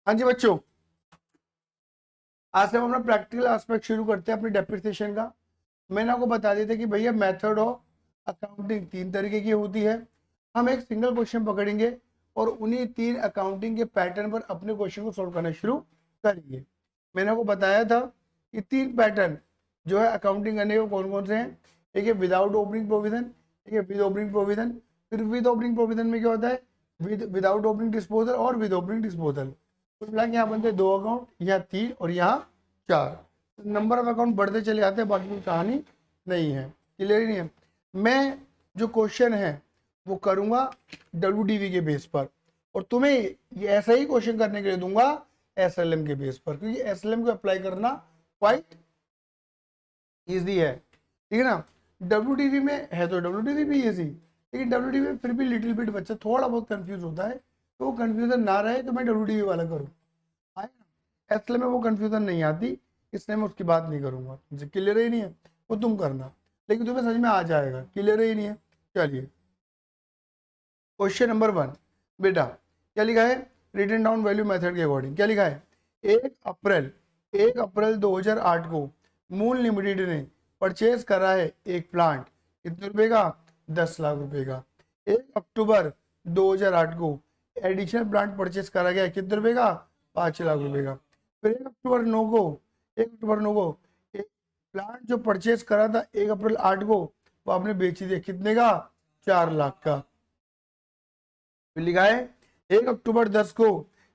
हाँ जी बच्चों, आज से हम अपना प्रैक्टिकल एस्पेक्ट शुरू करते हैं अपनी डेप्रिसिएशन का। मैंने आपको बता दिया था कि भैया मेथड ऑफ अकाउंटिंग तीन तरीके की होती है। हम एक सिंगल क्वेश्चन पकड़ेंगे और उन्हीं तीन अकाउंटिंग के पैटर्न पर अपने क्वेश्चन को सॉल्व करना शुरू करेंगे। मैंने आपको बताया था कि तीन पैटर्न जो है अकाउंटिंग करने के कौन कौन से हैं। एक है विदाउट ओपनिंग प्रोविजन, एक है विद ओपनिंग प्रोविजन। फिर विद ओपनिंग प्रोविजन में क्या होता है, विदाउट ओपनिंग डिस्पोजल और विद ओपनिंग डिस्पोजल। कुल मिला के यहाँ बनते हैं दो अकाउंट, यहाँ तीन और यहाँ चार। नंबर ऑफ अकाउंट बढ़ते चले जाते हैं, बाकी कोई कहानी नहीं है। क्लियर ही नहीं है। मैं जो क्वेश्चन है वो करूंगा WDV के बेस पर, और तुम्हें ये ऐसा ही क्वेश्चन करने के लिए दूंगा SLM के बेस पर, क्योंकि SLM को अप्लाई करना क्वाइट इजी है। ठीक है ना। WDV में है तो WDV भी इजी, लेकिन WDV में फिर भी लिटिल बिट बच्चा थोड़ा बहुत कंफ्यूज होता है, तो वो कंफ्यूजन ना रहे तो मैं WDV वाला करूँ। SLM में वो कंफ्यूजन नहीं आती, इसलिए मैं उसकी बात नहीं करूंगा। मुझे क्लियर ही नहीं है, वो तुम करना, लेकिन तुम्हें समझ में आ जाएगा। क्लियर ही नहीं है। चलिए क्वेश्चन नंबर 1। बेटा क्या लिखा है, रिटन डाउन वैल्यू मेथड के अकॉर्डिंग क्या लिखा है। 1 अप्रैल 2008 को मूल लिमिटेड ने परचेज करा है एक प्लांट, कितने रुपए का, 10 लाख रुपए का। 1 अक्टूबर 2008 को एडिशनल प्लांट परचेज करा गया, कितने रुपए का, 5 लाख रुपए का। फिर 1 अक्टूबर 9 को एक प्लांट जो परचेज करा था 1 अप्रैल 8 को, वो आपने बेच दिया, कितने का, 4 लाख का। फिर लिखा है 1 अक्टूबर 10 को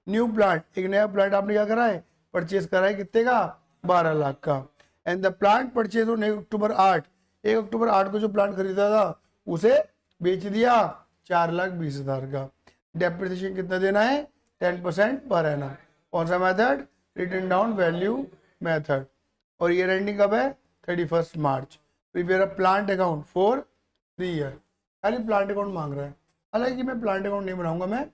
न्यू प्लांट, एक नया प्लांट आपने क्या करा है, परचेज करा है, कितने का, 12 लाख का। And the plant purchase on 1 अक्टूबर 8 को जो प्लांट खरीदा था उसे बेच दिया 4,20,000 का। डेप्रिसिएशन कितना देना है, 10% पर एनम। कौन सा method, written down value method. और ईयर एंडिंग कब है, 31 March. Prepare a plant account for 3 year. खाली प्लांट अकाउंट मांग रहा है, हालांकि मैं प्लांट अकाउंट नहीं बनाऊंगा, मैं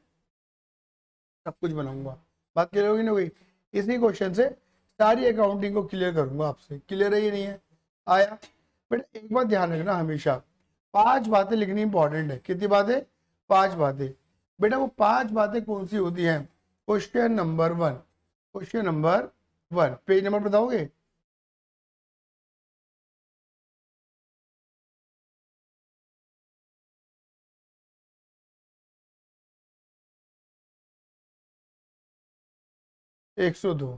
सब कुछ बनाऊंगा। बात क्लियर होगी ना हुई। इसी क्वेश्चन से सारी अकाउंटिंग को क्लियर करूंगा आपसे। क्लियर है ये नहीं है, आया। बट एक बात ध्यान रखना, हमेशा 5 बातें लिखनी इंपॉर्टेंट है। कितनी बातें, 5 बातें। बेटा वो 5 बातें कौन सी होती हैं, question number 1, question number 1 page number बताओगे। एक सौ दो।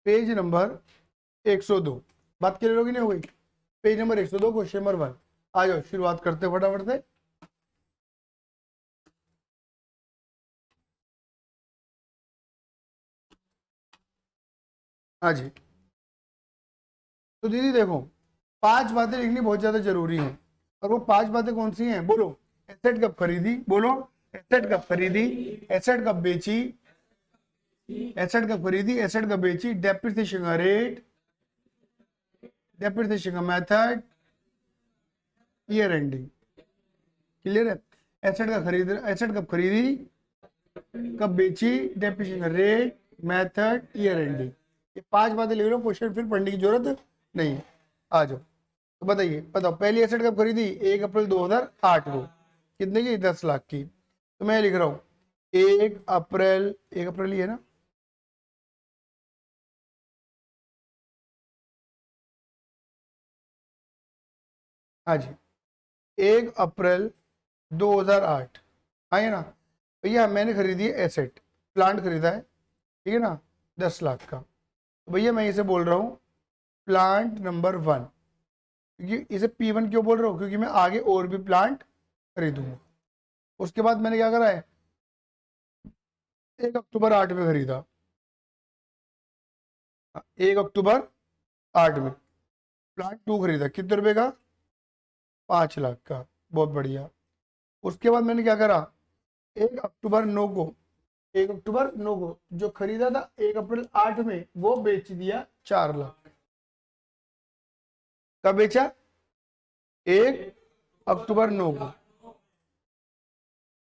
Page number 102। बात क्लियर होगी नहीं हो गई। Page number 102 question number 1। आ जाओ शुरुआत करते फटाफट से। हाँ जी, तो दीदी देखो 5 बातें लिखनी बहुत ज्यादा जरूरी है। और वो 5 बातें कौन सी हैं, बोलो। एसेट कब खरीदी, बोलो। एसेट कब खरीदी, एसेट कब बेची, एसेट कब खरीदी, एसेट कब बेची, डेप्रिसिएशन का रेट, डेप्रिसिएशन का मेथड, ईयर एंडिंग। क्लियर है। एसेट कब खरीदी, कब बेची, डेप्रिसिएशन का रेट, मेथड, ईयर एंडिंग। ये 5 बातें लिख लो, क्वेश्चन फिर पढ़ने की जरूरत नहीं है। आ जाओ, तो बताइए, बताओ पहली एसेट कब खरीदी, 1 अप्रैल 2008 को, कितने की, 10 लाख की। तो मैं लिख रहा हूँ 1 अप्रैल ही है ना, हाँ जी, 1 अप्रैल 2008, हाँ है ना। भैया मैंने खरीदी है एसेट, प्लांट खरीदा है, ठीक है ना, 10 लाख का। तो भैया मैं इसे बोल रहा हूँ प्लांट नंबर 1, क्योंकि इसे P1 क्यों बोल रहा हूँ, क्योंकि मैं आगे और भी प्लांट खरीदूंगा। उसके बाद मैंने क्या करा है, 1 अक्टूबर 8 में खरीदा, 1 अक्टूबर 8 में प्लांट 2 खरीदा, कितने रुपए का, 5 लाख का। बहुत बढ़िया। उसके बाद मैंने क्या करा, 1 अक्टूबर 9 को, 1 अक्टूबर 9 को जो खरीदा था 1 अप्रैल 8 में, वो बेच दिया 4 लाख। कब बेचा, 1 अक्टूबर 9 को,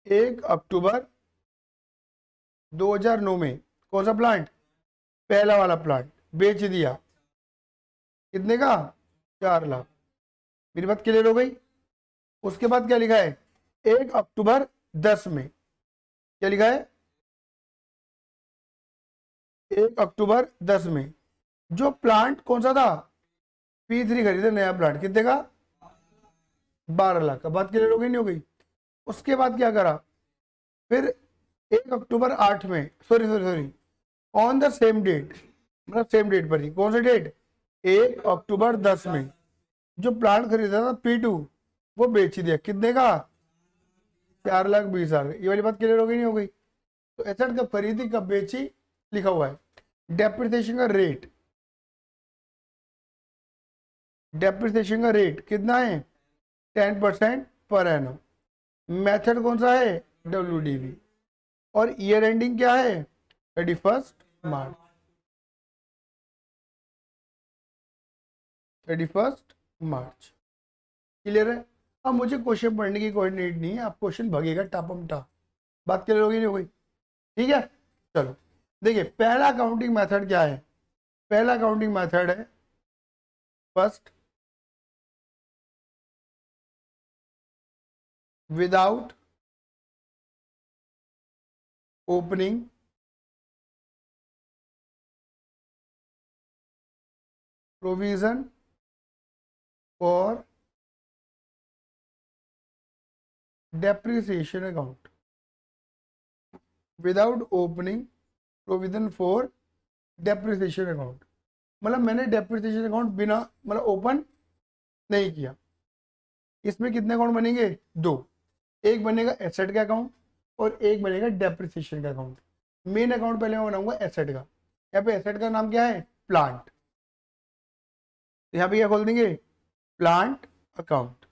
1 अक्टूबर 2009 में। कौन सा प्लांट, पहला वाला प्लांट बेच दिया, कितने का, 4 लाख। मेरी बात क्लियर हो गई। उसके बाद क्या लिखा है, 1 अक्टूबर 10 में, क्या लिखा है, 1 अक्टूबर 10 में जो प्लांट कौन सा था, P3 खरीदे नया प्लांट, कितने का, 12 लाख का। बात क्लियर हो गई नहीं हो गई। उसके बाद क्या करा, फिर 1 अक्टूबर 8 में, sorry sorry sorry, on the same date, मतलब सेम डेट पर ही, कौन सा डेट, 1 अक्टूबर 10 में जो प्लांट खरीदा था P2 वो बेच दिया, कितने का, 4,20,000। ये वाली बात क्लियर हो गई नहीं हो गई। तो एसेट कब खरीदी कब बेची लिखा हुआ है। डेप्रिसिएशन का रेट, डेप्रिसिएशन का रेट कितना है, 10% पर एनम। मेथड कौन सा है, WDV। और ईयर एंडिंग क्या है, 31 मार्च, 31 मार्च। क्लियर है। अब मुझे क्वेश्चन पढ़ने की कोई नीड नहीं है, आप क्वेश्चन भगेगा टापम टा। बात क्लियर होगी नहीं हो गई, ठीक है। चलो देखिए पहला काउंटिंग मेथड क्या है, पहला काउंटिंग मेथड है first without opening provision for depreciation account, without opening provision for depreciation account. मतलब मैंने डेप्रिसिएशन अकाउंट बिना मतलब ओपन नहीं किया। इसमें कितने अकाउंट बनेंगे, दो, एक बनेगा एसेट का अकाउंट और एक बनेगा डेप्रिसिएशन का अकाउंट। मेन अकाउंट पहले मैं बनाऊंगा एसेट का। यहाँ पे एसेट का नाम क्या है, प्लांट। यहाँ पे क्या खोल देंगे, प्लांट अकाउंट।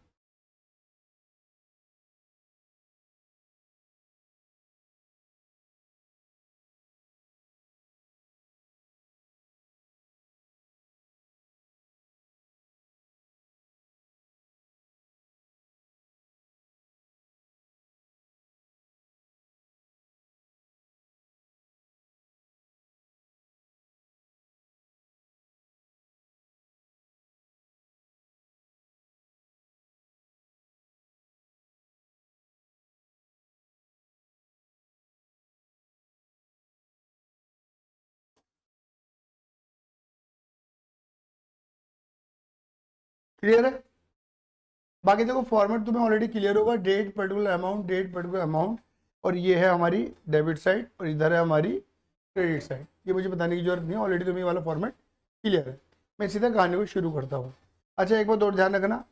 क्लियर है। बाकी देखो फॉर्मेट तुम्हें ऑलरेडी क्लियर होगा, date particular amount, date particular amount, और ये है हमारी डेबिट साइड और इधर है हमारी क्रेडिट साइड। ये मुझे बताने की जरूरत नहीं है, ऑलरेडी तुम्हें वाला फॉर्मेट क्लियर है। मैं सीधा कहानी को शुरू करता हूँ। अच्छा एक बात और ध्यान रखना,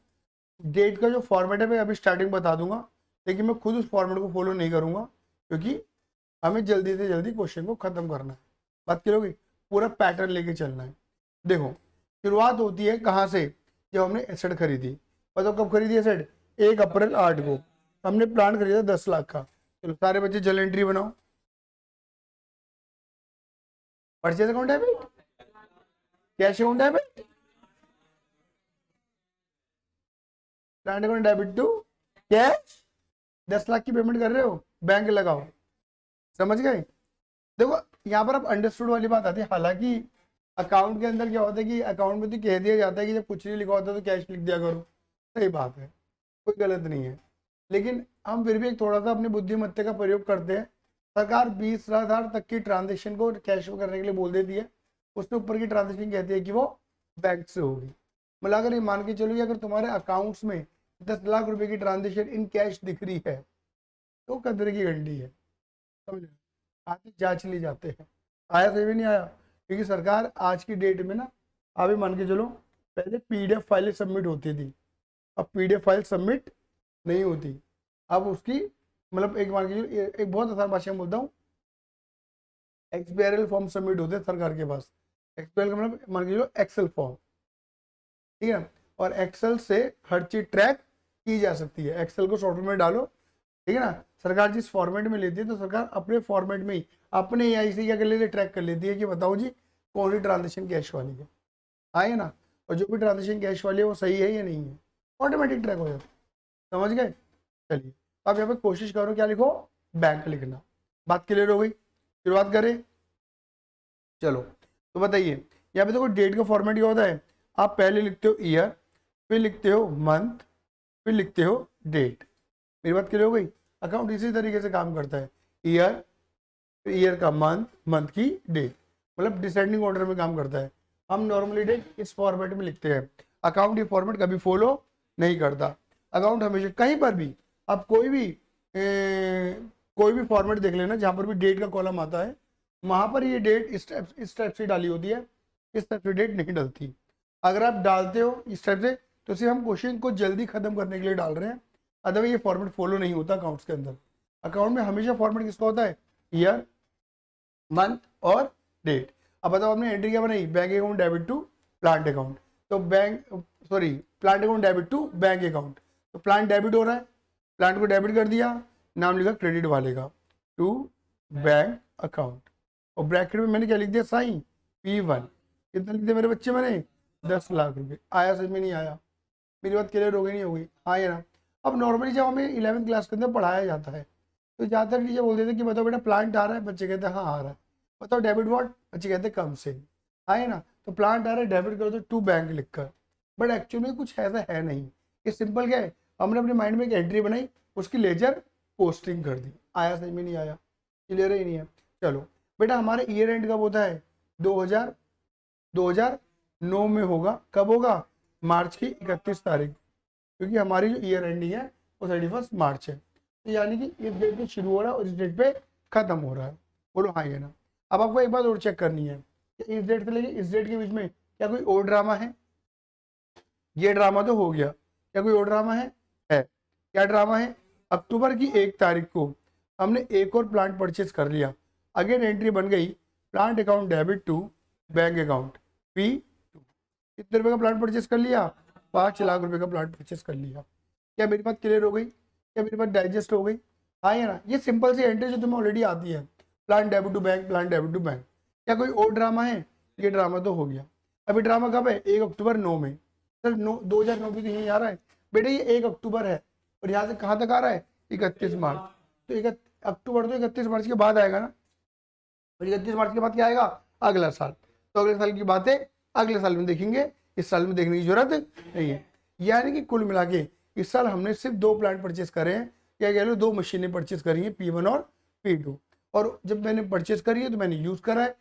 डेट का जो फॉर्मेट है मैं अभी स्टार्टिंग बता दूंगा, लेकिन मैं खुद उस फॉर्मेट को फॉलो नहीं करूंगा क्योंकि हमें जल्दी से जल्दी क्वेश्चन को खत्म करना है। बात करोगे, पूरा पैटर्न लेके चलना है। देखो शुरुआत होती है कहाँ से, जब हमने एसेट खरीदी। बताओ कब खरीदी एसेट, 1 अप्रैल 8 को। हमने प्लान खरीदा 10 लाख का। चलो सारे बच्चे जल एंट्री बनाओ। परचेज अकाउंट है भाई, कैश अकाउंट है भाई, plan account debit to cash. 10 lakh की पेमेंट कर रहे हो, बैंक लगाओ। समझ गए। देखो यहाँ पर अब अंडरस्टूड वाली बात आती है। हालांकि अकाउंट के अंदर क्या होता है कि अकाउंट में तो कह दिया जाता है कि जब कुछ नहीं लिखा होता तो कैश लिख दिया करो, सही बात है, कोई गलत नहीं है। लेकिन हम फिर भी एक थोड़ा सा अपनी बुद्धिमत्ता का प्रयोग करते हैं। सरकार 20,000 तक की ट्रांजेक्शन को कैश में करने के लिए बोल देती है, उससे ऊपर की ट्रांजेक्शन कहती है कि वो बैंक से होगी। मतलब अगर ये मान के चलो कि अगर तुम्हारे अकाउंट्स में 10 लाख रुपए की ट्रांजेक्शन इन कैश दिख रही है तो कदर की घंटी है, समझ, आते जांच ली जाते हैं। आया सही भी नहीं आया, क्योंकि सरकार आज की डेट में ना, अभी मान के चलो पहले PDF फाइलें सबमिट होती थी, अब PDF फाइल सबमिट नहीं होती। अब उसकी मतलब एक मान के चलो एक बहुत आसान भाषा में बोलता हूँ, XBRL फॉर्म सबमिट होते हैं सरकार के पास। XBRL का मतलब मान के चलो एक्सेल फॉर्म, ठीक है। और एक्सेल से हर चीज ट्रैक की जा सकती है। एक्सेल को सॉफ्टवेयर में डालो, ठीक है ना। सरकार जिस फॉर्मेट में लेती है तो सरकार अपने फॉर्मेट में ही अपने AI से क्या कर लेती है, ट्रैक कर लेती है कि बताओ जी कौन सी ट्रांजेक्शन कैश वाली है, आए ना। और जो भी ट्रांजेक्शन कैश वाली है वो सही है या नहीं है, ऑटोमेटिक ट्रैक हो जाता है। समझ गए। चलिए अब यहाँ पे कोशिश करो क्या लिखो, बैंक लिखना। बात क्लियर हो गई, शुरुआत करें। चलो तो बताइए, यहाँ पे देखो डेट का फॉर्मेट क्या होता है, आप पहले लिखते हो ईयर, फिर लिखते हो मंथ, फिर लिखते हो डेट। मेरी बात क्लियर हो गई। अकाउंट इसी तरीके से काम करता है, ईयर, ईयर का मंथ, मंथ की डेट, मतलब डिसेंडिंग ऑर्डर में काम करता है। हम नॉर्मली डेट इस फॉर्मेट में लिखते हैं। अकाउंट ये फॉर्मेट कभी फॉलो नहीं करता। अकाउंट हमेशा कहीं पर भी आप कोई भी फॉर्मेट देख लेना जहां पर भी डेट का कॉलम आता है, वहां पर ये डेट इस टाइप से डाली होती है, इस टाइप से डेट नहीं डलती। अगर आप डालते हो इस टाइप से तो सिर्फ हम क्वेश्चन को जल्दी खत्म करने के लिए डाल रहे हैं, अदरवाइज ये फॉर्मेट फॉलो नहीं होता अकाउंट्स के अंदर। अकाउंट में हमेशा फॉर्मेट किसका होता है, ईयर, मंथ और डेट। अब बताओ आपने एंट्री क्या बनाई, bank account debit to plant account, तो plant account debit to bank account, तो प्लांट डेबिट हो रहा है, प्लांट को डेबिट कर दिया, नाम लिखा क्रेडिट वाले का टू बैंक अकाउंट, और ब्रैकेट में मैंने क्या लिख दिया, साइन P1। कितना लिख दिया मेरे बच्चे मैंने, 10 लाख रुपए। आया समझ में नहीं आया, मेरी बात क्लियर हो गई नहीं हो गई, हाँ या ना। अब नॉर्मली जब हमें 11वीं क्लास के अंदर पढ़ाया जाता है तो ज़्यादातर टीचर बोलते थे कि बताओ बेटा प्लांट आ रहा है, बच्चे कहते हैं हाँ आ रहा है, बताओ डेबिट व्हाट, बच्चे कहते हैं कम से, हाँ है ना। तो प्लांट आ रहा है डेबिट करो तो टू बैंक लिखकर, बट एक्चुअली में कुछ ऐसा है नहीं। ये सिंपल क्या है, हमने अपने माइंड में एक एंट्री बनाई, उसकी लेजर पोस्टिंग कर दी। आया समझ में नहीं आया, क्लियर ही नहीं है। चलो बेटा हमारे ईयर एंड कब होता है, 2009 में होगा। कब होगा, मार्च की 31 तारीख, क्योंकि हमारी जो ईयर एंडिंग है वो 31 मार्च है, तो यानी कि इस डेट पे शुरू हो रहा है और इस डेट पे खत्म हो रहा है। बोलो हाँ ये ना। अब आपको एक बात और चेक करनी है कि इस डेट से लेके इस डेट के बीच में क्या कोई और ड्रामा है। ये ड्रामा तो हो गया, क्या कोई और ड्रामा है? क्या ड्रामा है, अक्टूबर की 1 तारीख को हमने एक और प्लांट परचेज कर लिया, अगेन एंट्री बन गई plant account debit to bank account P2। कितने रुपए का प्लांट परचेज कर लिया, 5 लाख रुपए का प्लांट परचेज कर लिया। क्या मेरी बात क्लियर हो गई, क्या मेरी बात डाइजेस्ट हो गई, हाँ या ना। ये सिंपल सी एंट्री जो तुम्हें ऑलरेडी आती है, plant debit to bank, plant debit to bank. क्या कोई और ड्रामा है, ये ड्रामा तो हो गया। अभी ड्रामा कब है, 1 अक्टूबर 9 में, सर 2009 भी तो यही आ रहा है बेटा, ये 1 अक्टूबर है और यहाँ से कहाँ तक आ रहा है, 31 मार्च। तो 1 अक्टूबर तो 31 मार्च के बाद आएगा ना, और 31 मार्च के बाद क्या आएगा, अगला साल। तो अगले साल की बातें अगले साल में देखेंगे, इस साल में देखने की जरूरत नहीं है। यानी कि कुल मिला के इस साल हमने सिर्फ 2 प्लांट परचेज करे हैं, क्या कह लो 2 मशीनें परचेज करी हैं, P1 और P2। और जब मैंने परचेज करी है तो मैंने यूज करा है,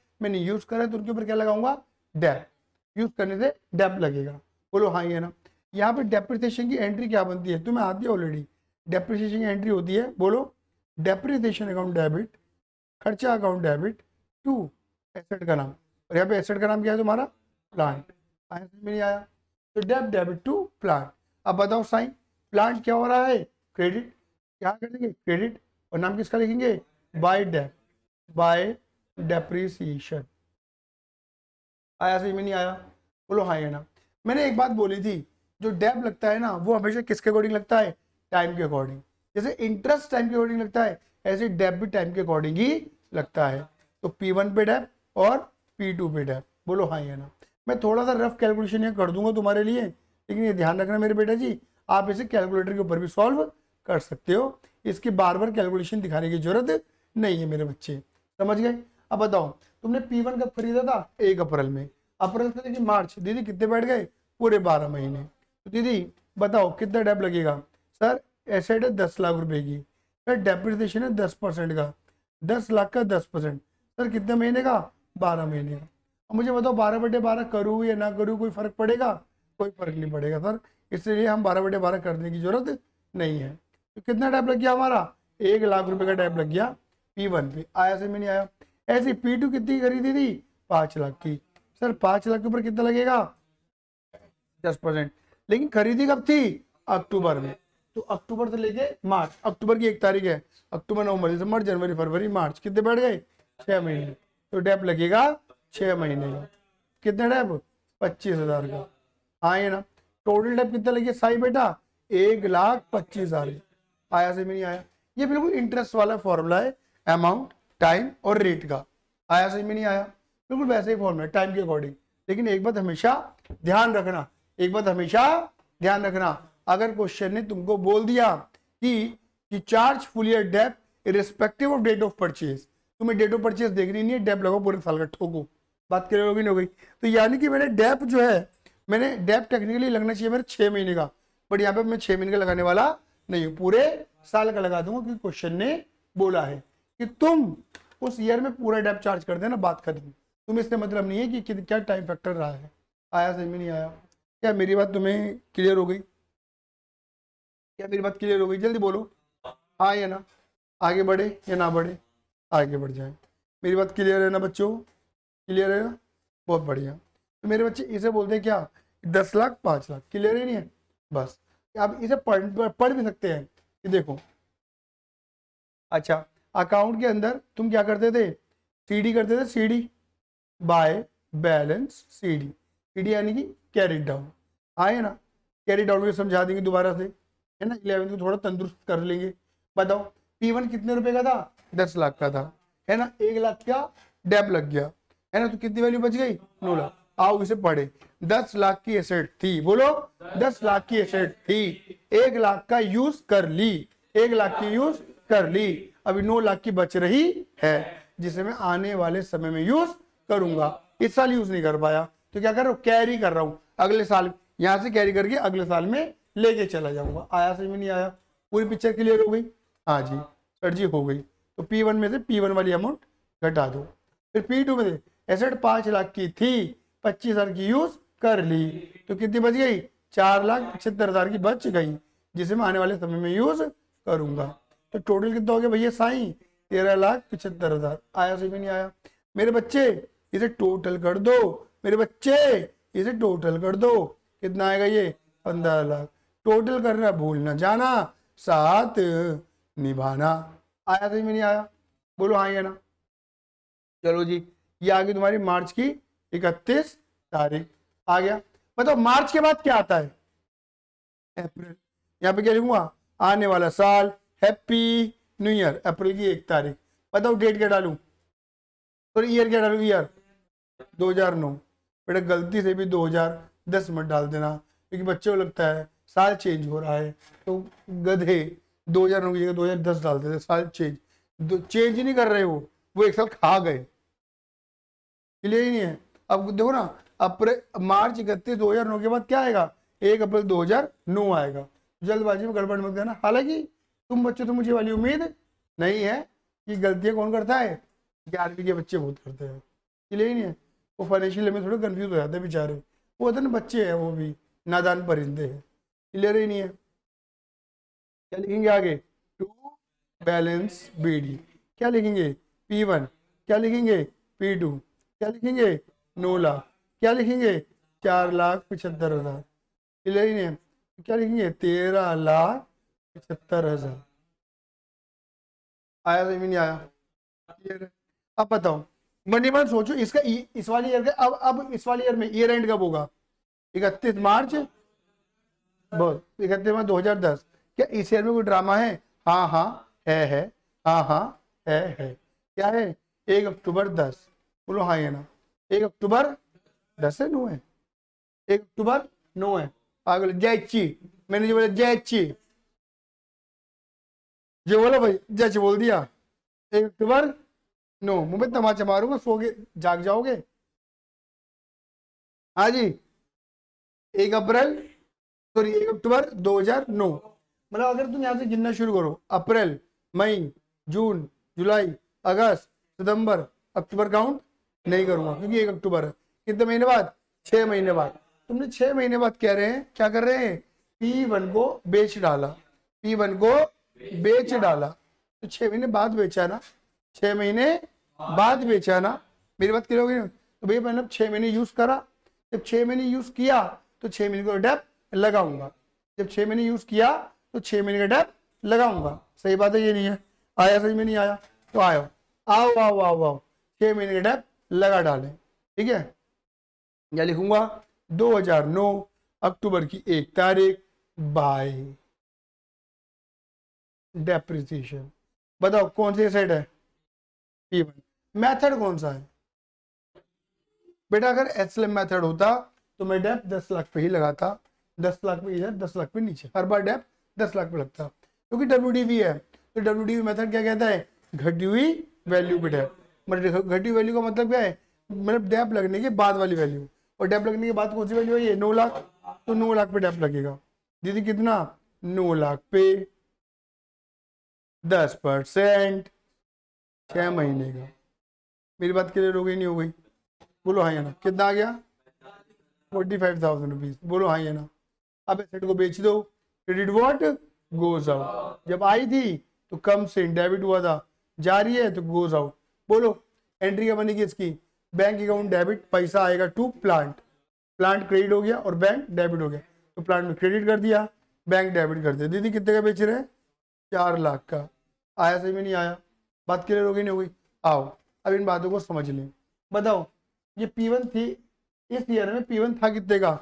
तो उनके ऊपर क्या लगाऊंगा, डेप। यूज करने से डेप लगेगा। बोलो हाँ ये ना। यहाँ पे डेप्रिसिएशन की एंट्री क्या बनती है, तुम्हें आती है ऑलरेडी। डेप्रिसिएशन की एंट्री होती है, बोलो डेप्रिसिएशन अकाउंट डेबिट, खर्चा अकाउंट डेबिट टू एसेट का नाम, और यहाँ पे एसेट का नाम क्या है तुम्हारा, प्लांट। आया समझ में नहीं आया, तो डेबिट टू प्लांट। अब बताओ साइन, प्लांट क्या हो रहा है, क्रेडिट, क्या कर देंगे क्रेडिट, और नाम किसका लिखेंगे, बाय डेप्रिसिएशन। आया समझ में नहीं आया, बोलो हाँ या ना। मैंने एक बात बोली थी, जो डेप लगता है ना वो हमेशा किसके अकॉर्डिंग लगता है, टाइम के अकॉर्डिंग। जैसे इंटरेस्ट टाइम के अकॉर्डिंग लगता है, ऐसे डेप भी टाइम के अकॉर्डिंग ही लगता है। तो P1 पे डेप और P2 पे डेप। बोलो हाँ या ना। मैं थोड़ा सा रफ कैलकुलेशन यहाँ कर दूंगा तुम्हारे लिए, लेकिन ये ध्यान रखना मेरे बेटा जी, आप इसे कैलकुलेटर के ऊपर भी सॉल्व कर सकते हो, इसकी बार बार कैलकुलेशन दिखाने की जरूरत नहीं है मेरे बच्चे, समझ गए। अब बताओ तुमने P1 कब खरीदा था, 1 अप्रैल में, अप्रैल से लेकर मार्च, दीदी कितने बैठ गए, पूरे 12 महीने। तो दीदी बताओ कितना डेप लगेगा, सर एसेट है 10 लाख रुपए की, सर डेप्रिसिएशन है 10% का, 10 लाख का 10%, सर कितने महीने का, 12 महीने का। अब मुझे बताओ 12/12 करूँ या ना करूँ, कोई फर्क पड़ेगा, कोई फर्क नहीं पड़ेगा सर, इसलिए हम 12/12 करने की जरूरत नहीं है। तो कितना डेप लग गया हमारा, 1 लाख रुपए का डेप लग गया P1 पे। आया से में नहीं आया। ऐसी P2 कितनी खरीदी थी, 5 लाख की, सर 5 लाख के ऊपर कितना लगेगा, 10%। लेकिन खरीदी कब थी, अक्टूबर में, तो अक्टूबर से लेके मार्च, अक्टूबर की 1 तारीख है, अक्टूबर नवंबर दिसंबर जनवरी फरवरी मार्च, कितने बैठ गए, 6 महीने। तो डेप लगेगा 6 महीने का। कितना डेप, 25,000 का। हाँ ये ना। टोटल डेप कितना लगे साई बेटा, 1,25,000। आया से में नहीं आया। ये बिल्कुल इंटरेस्ट वाला फॉर्मूला है, अमाउंट, टाइम और रेट का। आया से में नहीं आया, बिल्कुल वैसे ही फॉर्मूला है टाइम के अकॉर्डिंग। लेकिन एक बात हमेशा ध्यान रखना, अगर क्वेश्चन ने तुमको बोल दिया कि charge full year dep irrespective of date of purchase, तुम्हें डेट ऑफ परचेज देखनी नहीं है, डेप लगाओ पूरे साल का, ठोको। बात क्लियर होगी नहीं हो गई। तो यानी कि मैंने डेप जो है, मैंने डेप टेक्निकली लगना चाहिए मेरे 6 महीने का, बट यहाँ पे मैं 6 महीने का लगाने वाला नहीं हूँ, पूरे साल का लगा दूंगा, क्योंकि क्वेश्चन ने बोला है कि तुम उस ईयर में पूरा डेप चार्ज कर देना, बात खत्म। तुम इससे मतलब नहीं है कि क्या टाइम फैक्टर रहा है। आया समझ में नहीं आया? क्या मेरी बात तुम्हें क्लियर हो गई? क्या मेरी बात क्लियर हो गई? जल्दी बोलो हाँ या ना। आगे बढ़े या ना बढ़े? आगे बढ़ जाए। मेरी बात क्लियर है ना बच्चों? क्लियर है ना? बहुत बढ़िया। तो मेरे बच्चे इसे बोलते हैं क्या? 10 लाख 5 लाख। क्लियर ही नहीं है? बस आप इसे पढ़ भी सकते हैं कि देखो, अच्छा अकाउंट के अंदर तुम क्या करते थे? सीडी करते थे, CD by balance, CD. CD यानी कि कैरी डाउन। आए ना? कैरी डाउन में समझा देंगे दोबारा से, है ना? 11 को थोड़ा तंदुरुस्त कर लेंगे। बताओ P1 कितने रुपए का था? 10 लाख का था, है ना? 1 लाख का डेप लग गया, है ना? तो कितनी वैल्यू बच गई? 9 लाख। आओ इसे पढ़े। 10 लाख की एसेट थी, बोलो 10 लाख की एसेट थी, 1 लाख का यूज कर ली, 1 लाख की यूज कर ली, अभी 9 लाख की बच रही है, जिसे मैं आने वाले समय में यूज करूंगा। इस साल यूज नहीं कर पाया तो क्या कर रहा हूं? कैरी कर रहा हूं, अगले साल यहां से कैरी करके अगले साल में लेके चला जाऊंगा। आया समझ में नहीं आया? पूरी पिक्चर क्लियर हो गई? हाँ जी सर जी हो गई। तो P1 में से P1 वाली अमाउंट घटा दो। फिर P2 में से एसेट 5 लाख की थी, 25,000 की यूज कर ली, तो कितनी बच गई? 4,75,000 की बच गई, जिसे मैं आने वाले समय में यूज करूंगा। तो टोटल कितना हो गया भैया साईं? 13,75,000। आया सही में नहीं आया? मेरे बच्चे इसे टोटल कर दो, मेरे बच्चे इसे टोटल कर दो, कितना आएगा ये? 15 लाख। टोटल करना भूल ना जाना, साथ निभाना। आया सही में नहीं आया? बोलो हाँ या ना। चलो जी, ये आ गई तुम्हारी मार्च की 31 तारीख आ गया। बताओ मार्च के बाद क्या आता है? अप्रैल। यहाँ पे क्या लिखूंगा? आने वाला साल, हैप्पी न्यू ईयर। अप्रैल की 1 तारीख। बताओ डेट क्या डालूं? और ईयर क्या डालूं? ईयर 2009। बेटा गलती से भी 2010 मत डाल देना, क्योंकि बच्चों को लगता है साल चेंज हो रहा है, तो गधे 2009 की जगह 2010 डाल देते। साल चेंज चेंज ही नहीं कर रहे हो, वो एक साल खा गए। क्लियर ही नहीं है? अब देखो ना, अप्रैल मार्च 31 2009 के बाद क्या आएगा? 1 अप्रैल 2009 आएगा। जल्दबाजी में गड़बड़ मत करना। हालांकि तुम बच्चों तो मुझे वाली उम्मीद नहीं है कि गलतियां कौन करता है? 11वीं के बच्चे बहुत करते हैं। क्लियर ही नहीं है? वो फाइनेंशियल में थोड़े कंफ्यूज हो जाते हैं बेचारे, वो होते हैं ना बच्चे हैं, वो भी नादान परिंदे हैं। क्लियर ही नहीं है? क्या लिखेंगे आगे? To balance BD। क्या लिखेंगे? P1। क्या लिखेंगे? P2। क्या लिखेंगे? 9 लाख। क्या लिखेंगे? 4,75,000। क्लियर ही नहीं है? क्या लिखेंगे? 13,75,000। आया समझ में नहीं आया? क्लियर है? अब बताओ मनी मन सोचो इसका इस वाली ईयर का, अब इस वाली ईयर में ईयर एंड कब होगा? 31 मार्च। बोल 31 मार्च 2010। क्या इस ईयर में कोई ड्रामा है? हाँ हाँ है। हाँ हाँ है। क्या है? 1 अक्टूबर 10। बोलो हाँ या ना। 1 अक्टूबर 10 है 9 है? 1 अक्टूबर 9 है। पागल जैची, मैंने जो बोला जैची, जो बोला भाई जैच बोल दिया। 1 अक्टूबर 9। मुंह में तमाचा मारूंगा, सोगे जाग जाओगे। हाँ जी 1 अप्रैल, सॉरी 1 अक्टूबर 2009। मतलब अगर तुम यहाँ से गिनना शुरू करो, अप्रैल मई जून जुलाई अगस्त सितंबर अक्टूबर काउंट नहीं करूंगा, क्योंकि 1 अक्टूबर है। कितने महीने बाद? 6 महीने बाद। तुमने 6 महीने बाद कह रहे हैं, क्या कर रहे हैं? P1 को बेच डाला, P1 को बेच डाला, तो 6 महीने बाद बेचा ना, 6 महीने बाद बेचा ना। मेरी बात क्लियर हो गई? तो भैया मैंने 6 महीने यूज करा, जब 6 महीने यूज किया तो 6 महीने का डेप लगाऊंगा, जब 6 महीने यूज किया तो 6 महीने का डेप लगाऊंगा। सही बात है ये नहीं है? आया समझ में नहीं आया? तो आओ आओ आओ आओ आओ 6 महीने का डेप लगा डालें। ठीक है? या लिखूंगा 2009 अक्टूबर की 1 तारीख बाय डेप्रिसिएशन। बताओ कौन सी सेट है? P1। मेथड कौन सा है? बेटा अगर एसएलएम मेथड होता तो मैं डेप 10 लाख पे ही लगाता, 10 लाख पे इधर 10 लाख पे नीचे, हर बार डेप 10 लाख पे लगता, क्योंकि WDV है। तो WDV मेथड क्या कहता है? घटी हुई वैल्यू पे डेप। मतलब घटी हुई वैल्यू का मतलब क्या है? मतलब डेप लगने के बाद वाली वैल्यू, और डेप लगने के बाद कौन सी वैल्यू है? ये 9 लाख। तो 9 लाख पे डेप लगेगा। दीदी कितना? 9 लाख पे 10%, 6 महीने का। मेरी बात क्लियर हो गई नहीं हो गई? बोलो हाँ या ना। कितना आ गया? 45,000 रुपीज। बोलो हाँ या ना। अब एसेट को बेच दो। Credit what goes out. जब आई थी तो कम से डेबिट हुआ था, जा रही है तो गोज आउट। बोलो एंट्री क्या बनेगी इसकी? बैंक अकाउंट डेबिट, पैसा आएगा टू प्लांट, प्लांट क्रेडिट हो गया और बैंक डेबिट हो गया, तो प्लांट में क्रेडिट कर दिया, बैंक डेबिट कर दिया। दीदी कितने का बेच रहे हैं? 4 लाख का। आया सही में नहीं आया? बात क्लियर हो गई नहीं हो गई? आओ अब इन बातों को समझ लें। बताओ ये P1 थी, इस ईयर में P1 था कितने का?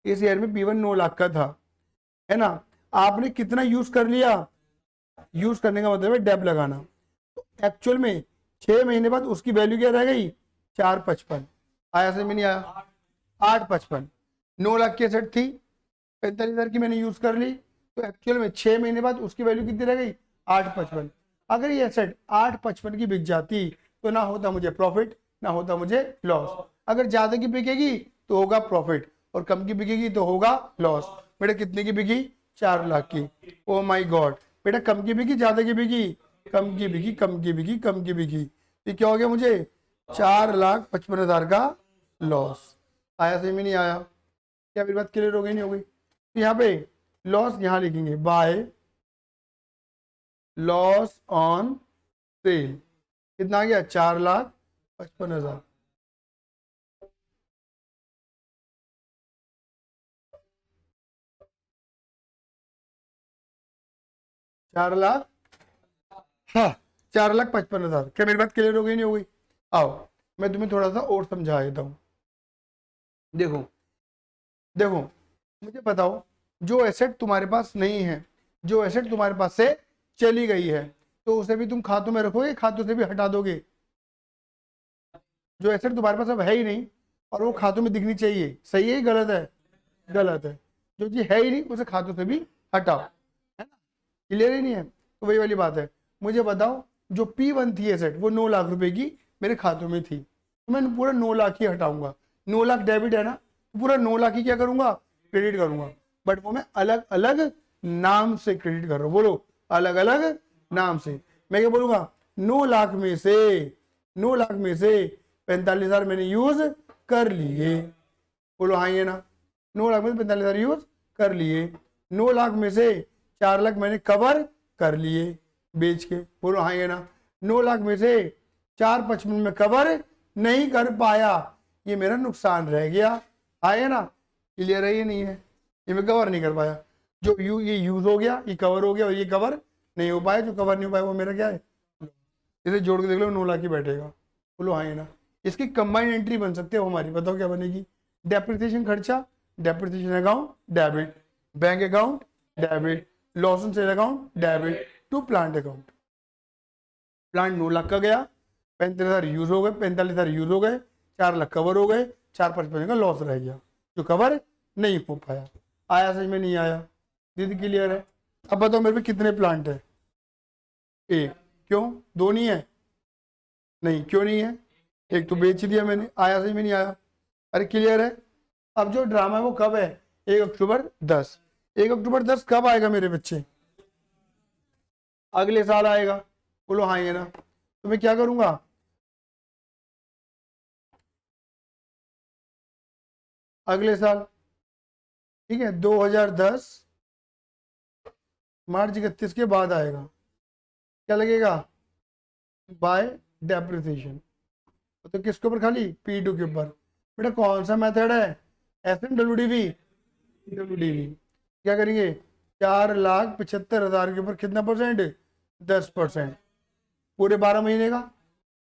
इस ईयर में P1 9 लाख का था, है ना। आपने कितना यूज कर लिया? यूज करने का मतलब है डेप लगाना। तो एक्चुअल में 6 महीने बाद उसकी वैल्यू क्या रह गई? 455। आया से में नहीं आया? 855। 9 लाख की एसेट थी, 45,000 की मैंने यूज कर ली, तो एक्चुअल में 6 महीने बाद उसकी वैल्यू कितनी रह गई? 855। अगर ये एसेट 855 की बिक जाती तो ना होता मुझे प्रॉफिट, ना होता मुझे लॉस। अगर ज्यादा की बिकेगी तो होगा प्रॉफिट, और कम की बिकेगी तो होगा लॉस। बेटा कितने की बिकी? 4 लाख की। ओ माई गॉड, बेटा कम की बिकी ज्यादा की बिकी? कम की बिकी, कम की बिकी, कम की बिकी। ये क्या हो गया मुझे? 4,55,000 का लॉस। आया सही में नहीं आया? क्या मेरी बात क्लियर हो गई नहीं हो गई? तो यहाँ पे लॉस यहाँ लिखेंगे बाय लॉस ऑन सेल। कितना आ गया? 4,55,000। 4 लाख, हाँ 4,55,000। क्या मेरी बात क्लियर हो गई नहीं हो गई? आओ मैं तुम्हें थोड़ा सा और समझा देता हूँ। देखो देखो, मुझे बताओ, जो एसेट तुम्हारे पास नहीं है, जो एसेट तुम्हारे पास से चली गई है, तो उसे भी तुम खातों में रखोगे, खातों से भी हटा दोगे? जो एसेट तुम्हारे पास अब है ही नहीं और वो खातों में दिखनी चाहिए, सही है गलत है? गलत है। जो चीज है ही नहीं उसे खातों से भी हटाओ, है ना। क्लियर ही नहीं है? तो वही वाली बात है। मुझे बताओ, जो P1 थी एसेट वो 9 लाख रुपए की मेरे खातों में थी, तो मैं पूरा 9 लाख ही हटाऊंगा। 9 लाख डेबिट है ना, तो पूरा 9 लाख ही क्या करूंगा? क्रेडिट करूंगा। बट वो मैं अलग अलग नाम से क्रेडिट कर रहा हूँ। बोलो अलग अलग नाम से। मैं क्या बोलूंगा? 9 लाख में से, 9 लाख में से 45,000 मैंने यूज कर लिए। बोलो हाँ ये ना। 9 लाख में से 45,000 यूज कर लिए। 9 लाख में से 4 लाख मैंने कवर कर लिए बेच के। बोलो हाँ ये ना। 9 लाख में से 455 में कवर नहीं कर पाया, ये मेरा नुकसान रह गया। आया ना? क्लियर है? ये नहीं है, ये मैं कवर नहीं कर पाया। जो ये यूज हो गया, ये कवर हो गया, और ये कवर नहीं हो पाया। जो कवर नहीं हो पाया वो मेरा क्या है? इसे जोड़ के देख लो, 9 लाख ही बैठेगा। बोलो हाँ ये ना। इसकी कंबाइंड एंट्री बन सकती है हमारी, बताओ क्या बनेगी? डेप्रिसिएशन खर्चा, depreciation account debit, bank account debit, loss on sale account debit, to plant account. Plant 9 lakh का गया, 45,000 यूज हो गए, 45,000 यूज हो गए, 4 लाख कवर हो गए, 4,55 का लॉस रह गया जो कवर नहीं हो पाया। आया समझ में नहीं आया? दीदी क्लियर है? अब बताओ मेरे पे कितने प्लांट है? एक। क्यों? दो नहीं है? नहीं, क्यों नहीं है? एक तो बेच दिया मैंने। आया सही में नहीं आया? अरे क्लियर है? अब जो ड्रामा है वो कब है? 1 अक्टूबर 10। 1 अक्टूबर 10 कब आएगा मेरे बच्चे? अगले साल आएगा। बोलो हाँ ये ना। तो मैं क्या करूंगा? अगले साल, ठीक है, 2010 मार्च 31 के बाद आएगा। क्या लगेगा? Bye depreciation. तो किसके ऊपर? खाली P2 के ऊपर। बेटा कौन सा मेथड है? SMWDV, WDV। क्या करेंगे? 4,75,000 के ऊपर कितना परसेंट? 10%। पूरे 12 महीने का।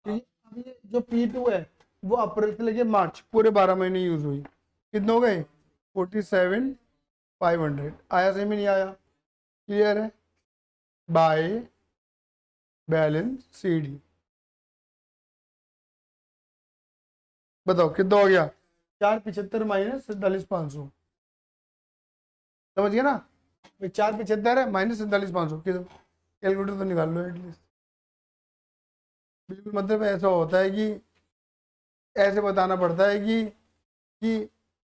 ठीक है, अब ये जो P2 है वो अप्रैल से लेके मार्च पूरे 12 महीने यूज हुई। कितने हो गए? 47,500। आया सही में नहीं आया? क्लियर है? By balance CD। बताओ कितना हो गया? 475 माइनस 47,500। समझ गया ना? 475 है माइनस 47,500। कैलकुलेटर तो निकाल लो एटलीस्ट। बिल्कुल, मतलब ऐसा होता है कि ऐसे बताना पड़ता है कि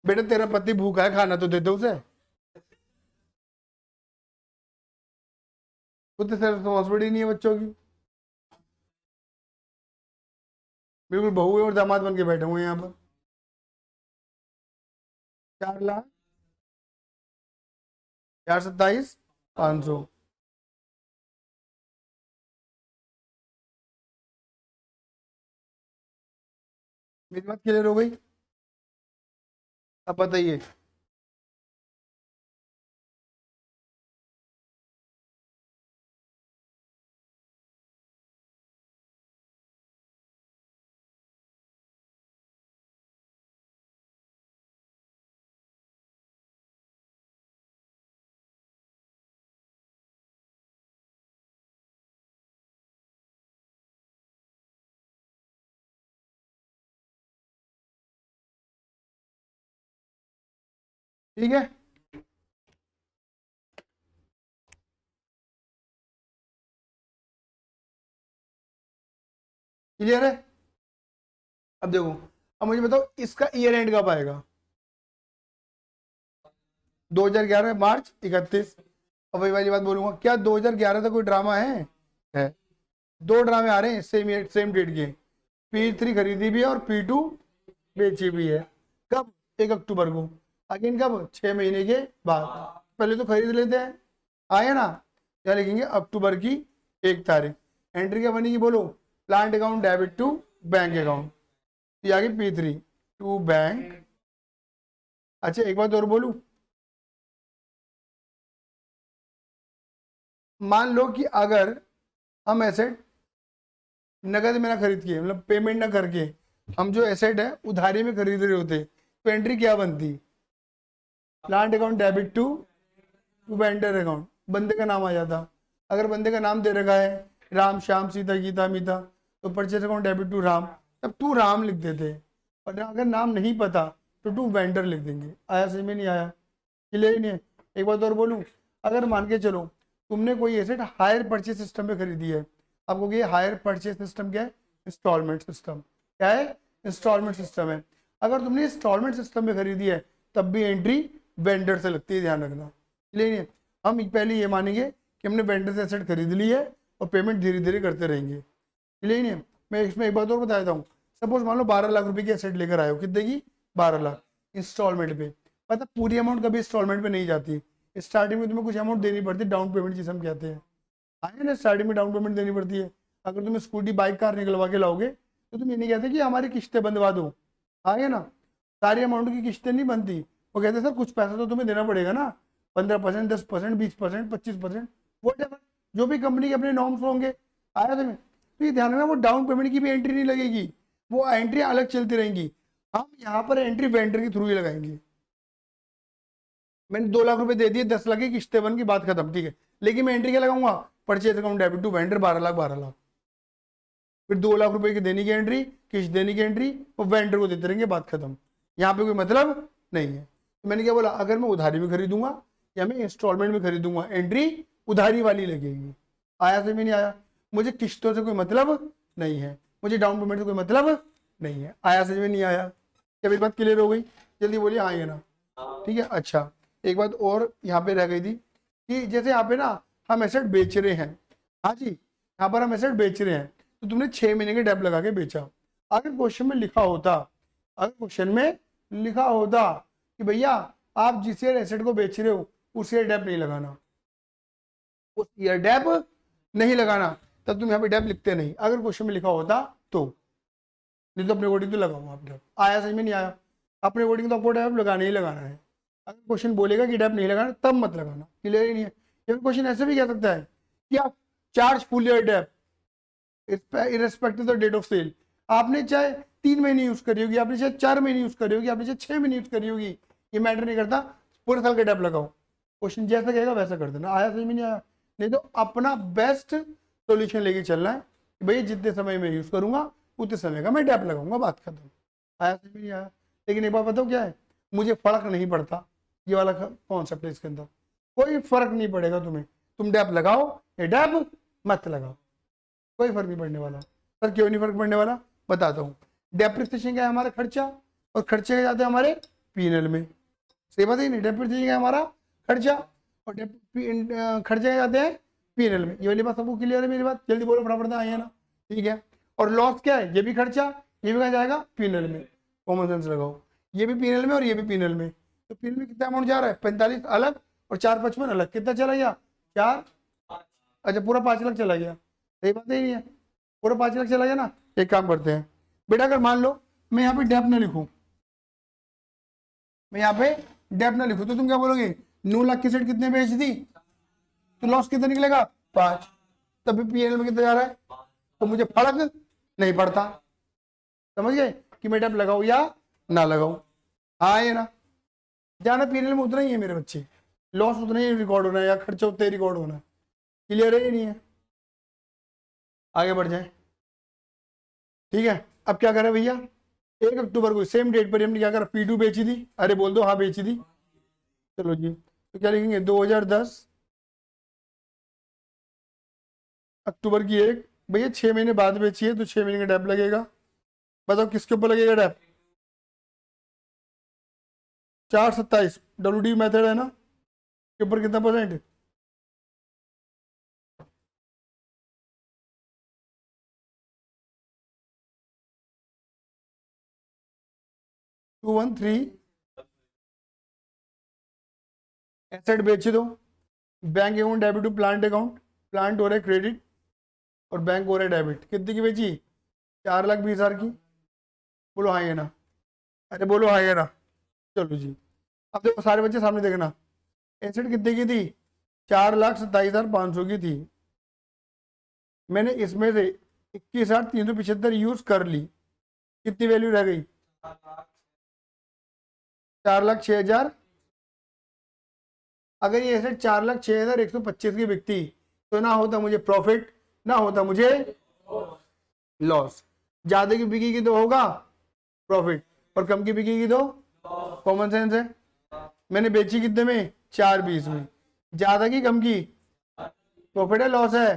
बेटा तेरा पति भूखा है, खाना तो दे दो उसे। खुद से रिस्पॉन्सिबिलिटी नहीं है बच्चों की, बिल्कुल बहू और दामाद बन के बैठे हुए हैं यहाँ पर। 4 लाख 427,500। मेरी बात क्लियर हो गई? अब बताइए। ठीक है, क्लियर है? अब देखो, अब मुझे बताओ इसका ईयर एंड कब आएगा? 2011 मार्च 31। अब वही वाली बात बोलूंगा, क्या 2011 तक कोई ड्रामा है? 2 ड्रामे आ रहे हैं सेम डेट के। P3 खरीदी भी है और P2 बेची भी है। कब? 1 अक्टूबर को। अगेन कब? 6 महीने के बाद। पहले तो खरीद लेते हैं, आया ना? क्या लिखेंगे? अक्टूबर की 1 तारीख। एंट्री क्या बनेगी बोलो? Plant account debit to bank account. ये आ गई P3 टू बैंक। अच्छा एक बात और बोलूं, मान लो कि अगर हम एसेट नगद में ना खरीद के, मतलब पेमेंट ना करके, हम जो एसेट है उधारी में खरीद रहे होते, तो एंट्री क्या बनती? Plant account debit to vendor account, बंदे का नाम आ जाता। अगर बंदे का नाम दे रखा है राम श्याम सीता गीता मीता, तो purchase account debit to Ram, तब टू राम लिख देते। और अगर नाम नहीं पता तो टू वेंडर लिख देंगे। आया समझ में? नहीं आया? क्लियर ही नहीं है? एक बात और बोलूं, अगर मान के चलो तुमने कोई एसेट हायर परचेज सिस्टम पे खरीदी है, आपको ये हायर परचेज सिस्टम क्या है? Installment system. क्या है? इंस्टॉलमेंट सिस्टम है। अगर तुमने इंस्टॉलमेंट सिस्टम में खरीदी है तब भी एंट्री वेंडर से लगती है, ध्यान रखना। इसलिए हम पहले ये मानेंगे कि हमने वेंडर से एसेट खरीद ली है और पेमेंट धीरे धीरे करते रहेंगे। इसलिए नहीं, मैं इसमें एक बात और बता देता हूँ। सपोज मान लो 12 लाख रुपए की एसेट लेकर आए हो, कितने की? 12 लाख इंस्टॉलमेंट पे। पता पूरी अमाउंट कभी इंस्टॉलमेंट पे नहीं जाती, स्टार्टिंग में तुम्हें कुछ अमाउंट देनी पड़ती है, डाउन पेमेंट जिसे हम कहते हैं। आए ना, स्टार्टिंग में डाउन पेमेंट देनी पड़ती है। अगर तुम स्कूटी बाइक कार निकलवा के लाओगे तो तुम ये नहीं कहते कि हमारी किस्तें बंधवा दो, आगे ना, सारी अमाउंट की किस्तें नहीं बनती। वो कहते सर कुछ पैसा तो तुम्हें देना पड़ेगा ना, 15%, 10%, 20%, 25%, वट जो भी कंपनी के अपने नॉर्म्स होंगे। आया तुम्हें? तो ये ध्यान रखना, वो डाउन पेमेंट की भी एंट्री नहीं लगेगी, वो एंट्री अलग चलती रहेंगी। हम यहाँ पर एंट्री वेंडर के थ्रू ही लगाएंगे। मैंने 2 लाख रुपए दे दिए, 10 लाख की किस्तें बन की, बात खत्म, ठीक है। लेकिन मैं एंट्री क्या लगाऊंगा? Purchase account debit to vendor 12 lakh 12 lakh. फिर 2 लाख रुपए की देने की एंट्री, किस्त देने की एंट्री, और वेंडर को देते रहेंगे, बात खत्म। यहाँ पे कोई मतलब नहीं है। तो मैंने क्या बोला, अगर मैं उधारी में खरीदूंगा या मैं इंस्टॉलमेंट में खरीदूंगा, एंट्री उधारी वाली लगेगी। आया से भी नहीं आया? मुझे किस्तों से कोई मतलब नहीं है, मुझे डाउन पेमेंट से कोई मतलब नहीं है। आया से भी नहीं आया? क्या मेरी बात क्लियर हो गई? जल्दी बोलिए हाँ या ना। ठीक है। अच्छा एक बात और यहाँ पे रह गई थी कि जैसे यहाँ पे ना हम एसेट बेच रहे हैं, हाँ जी, यहाँ पर हम एसेट बेच रहे हैं, तो तुमने 6 महीने के डेप लगा के बेचा। अगर क्वेश्चन में लिखा होता, अगर क्वेश्चन में लिखा होता कि भैया आप जिस ईयर एसेट को बेच रहे हो उस ईयर डेप नहीं लगाना, उस ईयर डेप नहीं लगाना, तब तुम यहाँ पे डेप लिखते नहीं। अगर क्वेश्चन में लिखा होता तो, नहीं तो अपने अकॉर्डिंग तो लगाऊंगा आप डेप। आया समझ में? नहीं आया? अपने अकॉर्डिंग तो आपको डेप लगाना ही लगाना है। अगर क्वेश्चन बोलेगा कि डेप नहीं लगाना तब मत लगाना। क्लियर ही नहीं है? या क्वेश्चन ऐसे भी कह सकता है कि आप charge full year dep irrespective the date of sale. आपने चाहे 3 महीने यूज करी होगी, आपने चाहे 4 महीने यूज करी होगी, आपने चाहे 6 महीने यूज करी होगी, ये मैटर नहीं करता, पूरे साल का डेप लगाओ। क्वेश्चन जैसा कहेगा वैसा कर देना। आया समझ में? नहीं आया? नहीं तो अपना बेस्ट सोल्यूशन लेके चलना है कि भैया जितने समय में यूज करूंगा उतने समय का मैं डेप लगाऊंगा, बात खत्म। आया समझ में? नहीं आया? लेकिन एक बात बताओ क्या है, मुझे फर्क नहीं पड़ता, ये वाला कॉन्सेप्ट है इसके अंदर, कोई फर्क नहीं पड़ेगा तुम्हें, तुम डेप लगाओ या डेप मत लगाओ, कोई फर्क नहीं पड़ने वाला। सर क्यों नहीं फर्क पड़ने वाला? बताता हूँ। डेप्रिसिएशन क्या है? हमारा खर्चा, और खर्चे जाते हैं हमारे पीएनएल में। सही बात है नहीं? डेप्रिसिएशन क्या है? हमारा खर्चा, और खर्चे जाते हैं पीएनएल में। ये वाली बात सबको क्लियर है मेरी बात? जल्दी बोलो फटाफट से, आइए ना। ठीक है, और लॉस क्या है? ये भी खर्चा, ये भी कहाँ जाएगा? पीएनएल में। कॉमन सेंस लगाओ, ये भी पीएनएल में और ये भी पीएनएल में। तो पीएनएल में कितना अमाउंट जा रहा है? 45 अलग और 455 अलग। कितना चला गया? 4, अच्छा पूरा 5 लाख चला गया। सही बात है, नहीं है? पूरा 5 लाख चला गया ना। एक काम करते हैं बेटा, अगर मान लो मैं यहाँ पे डेप ना लिखूं, मैं यहाँ पे डेप ना लिखूं, तो तुम क्या बोलोगे? 9 लाख की सेट कितने बेच दी, तो लॉस कितना निकलेगा? 5। तभी पीएनएल में कितना जा रहा है? तो मुझे फर्क नहीं पड़ता। समझ गए कि मैं डेप लगाऊं या ना लगाऊं? हाँ ये ना, जाना पीएनएल में उतना ही है मेरे बच्चे, लॉस उतना ही रिकॉर्ड होना है या खर्चा उतना ही रिकॉर्ड होना है। क्लियर है या नहीं है? आगे बढ़ जाए। ठीक है, अब क्या करें भैया? 1 अक्टूबर को सेम डेट पर हमने क्या करा? P2 बेची थी। अरे बोल दो, हाँ बेची थी। चलो जी, तो क्या लिखेंगे? 2010 अक्टूबर की 1। भैया 6 महीने बाद बेची है तो 6 महीने का डेप लगेगा। बताओ किसके ऊपर लगेगा डेप? 427 WD मेथड है ना, के ऊपर कितना परसेंट? 213। एसेट बेच दो। Bank account debit to plant account, plant हो रहा है क्रेडिट और बैंक हो रहा है डेबिट। कितनी की बेची? 4,20,000 की। बोलो हाँ ये ना, अरे बोलो हाँ ये ना। चलो जी, अब देखो सारे बच्चे सामने देखना। एसेट कितने की थी? 4,27,500 की थी। मैंने इसमें से 21,375 यूज कर ली। कितनी वैल्यू रह गई? 4,06,000। अगर ये एसेट 4,06,125 की बिकती तो ना होता मुझे प्रॉफिट, ना होता मुझे लॉस। ज्यादा की बिकेगी तो होगा प्रॉफिट, और कम की बिकेगी तो कॉमन सेंस है। मैंने बेची कितने में? 4,20 में। ज्यादा की कम की? प्रॉफिट है लॉस है?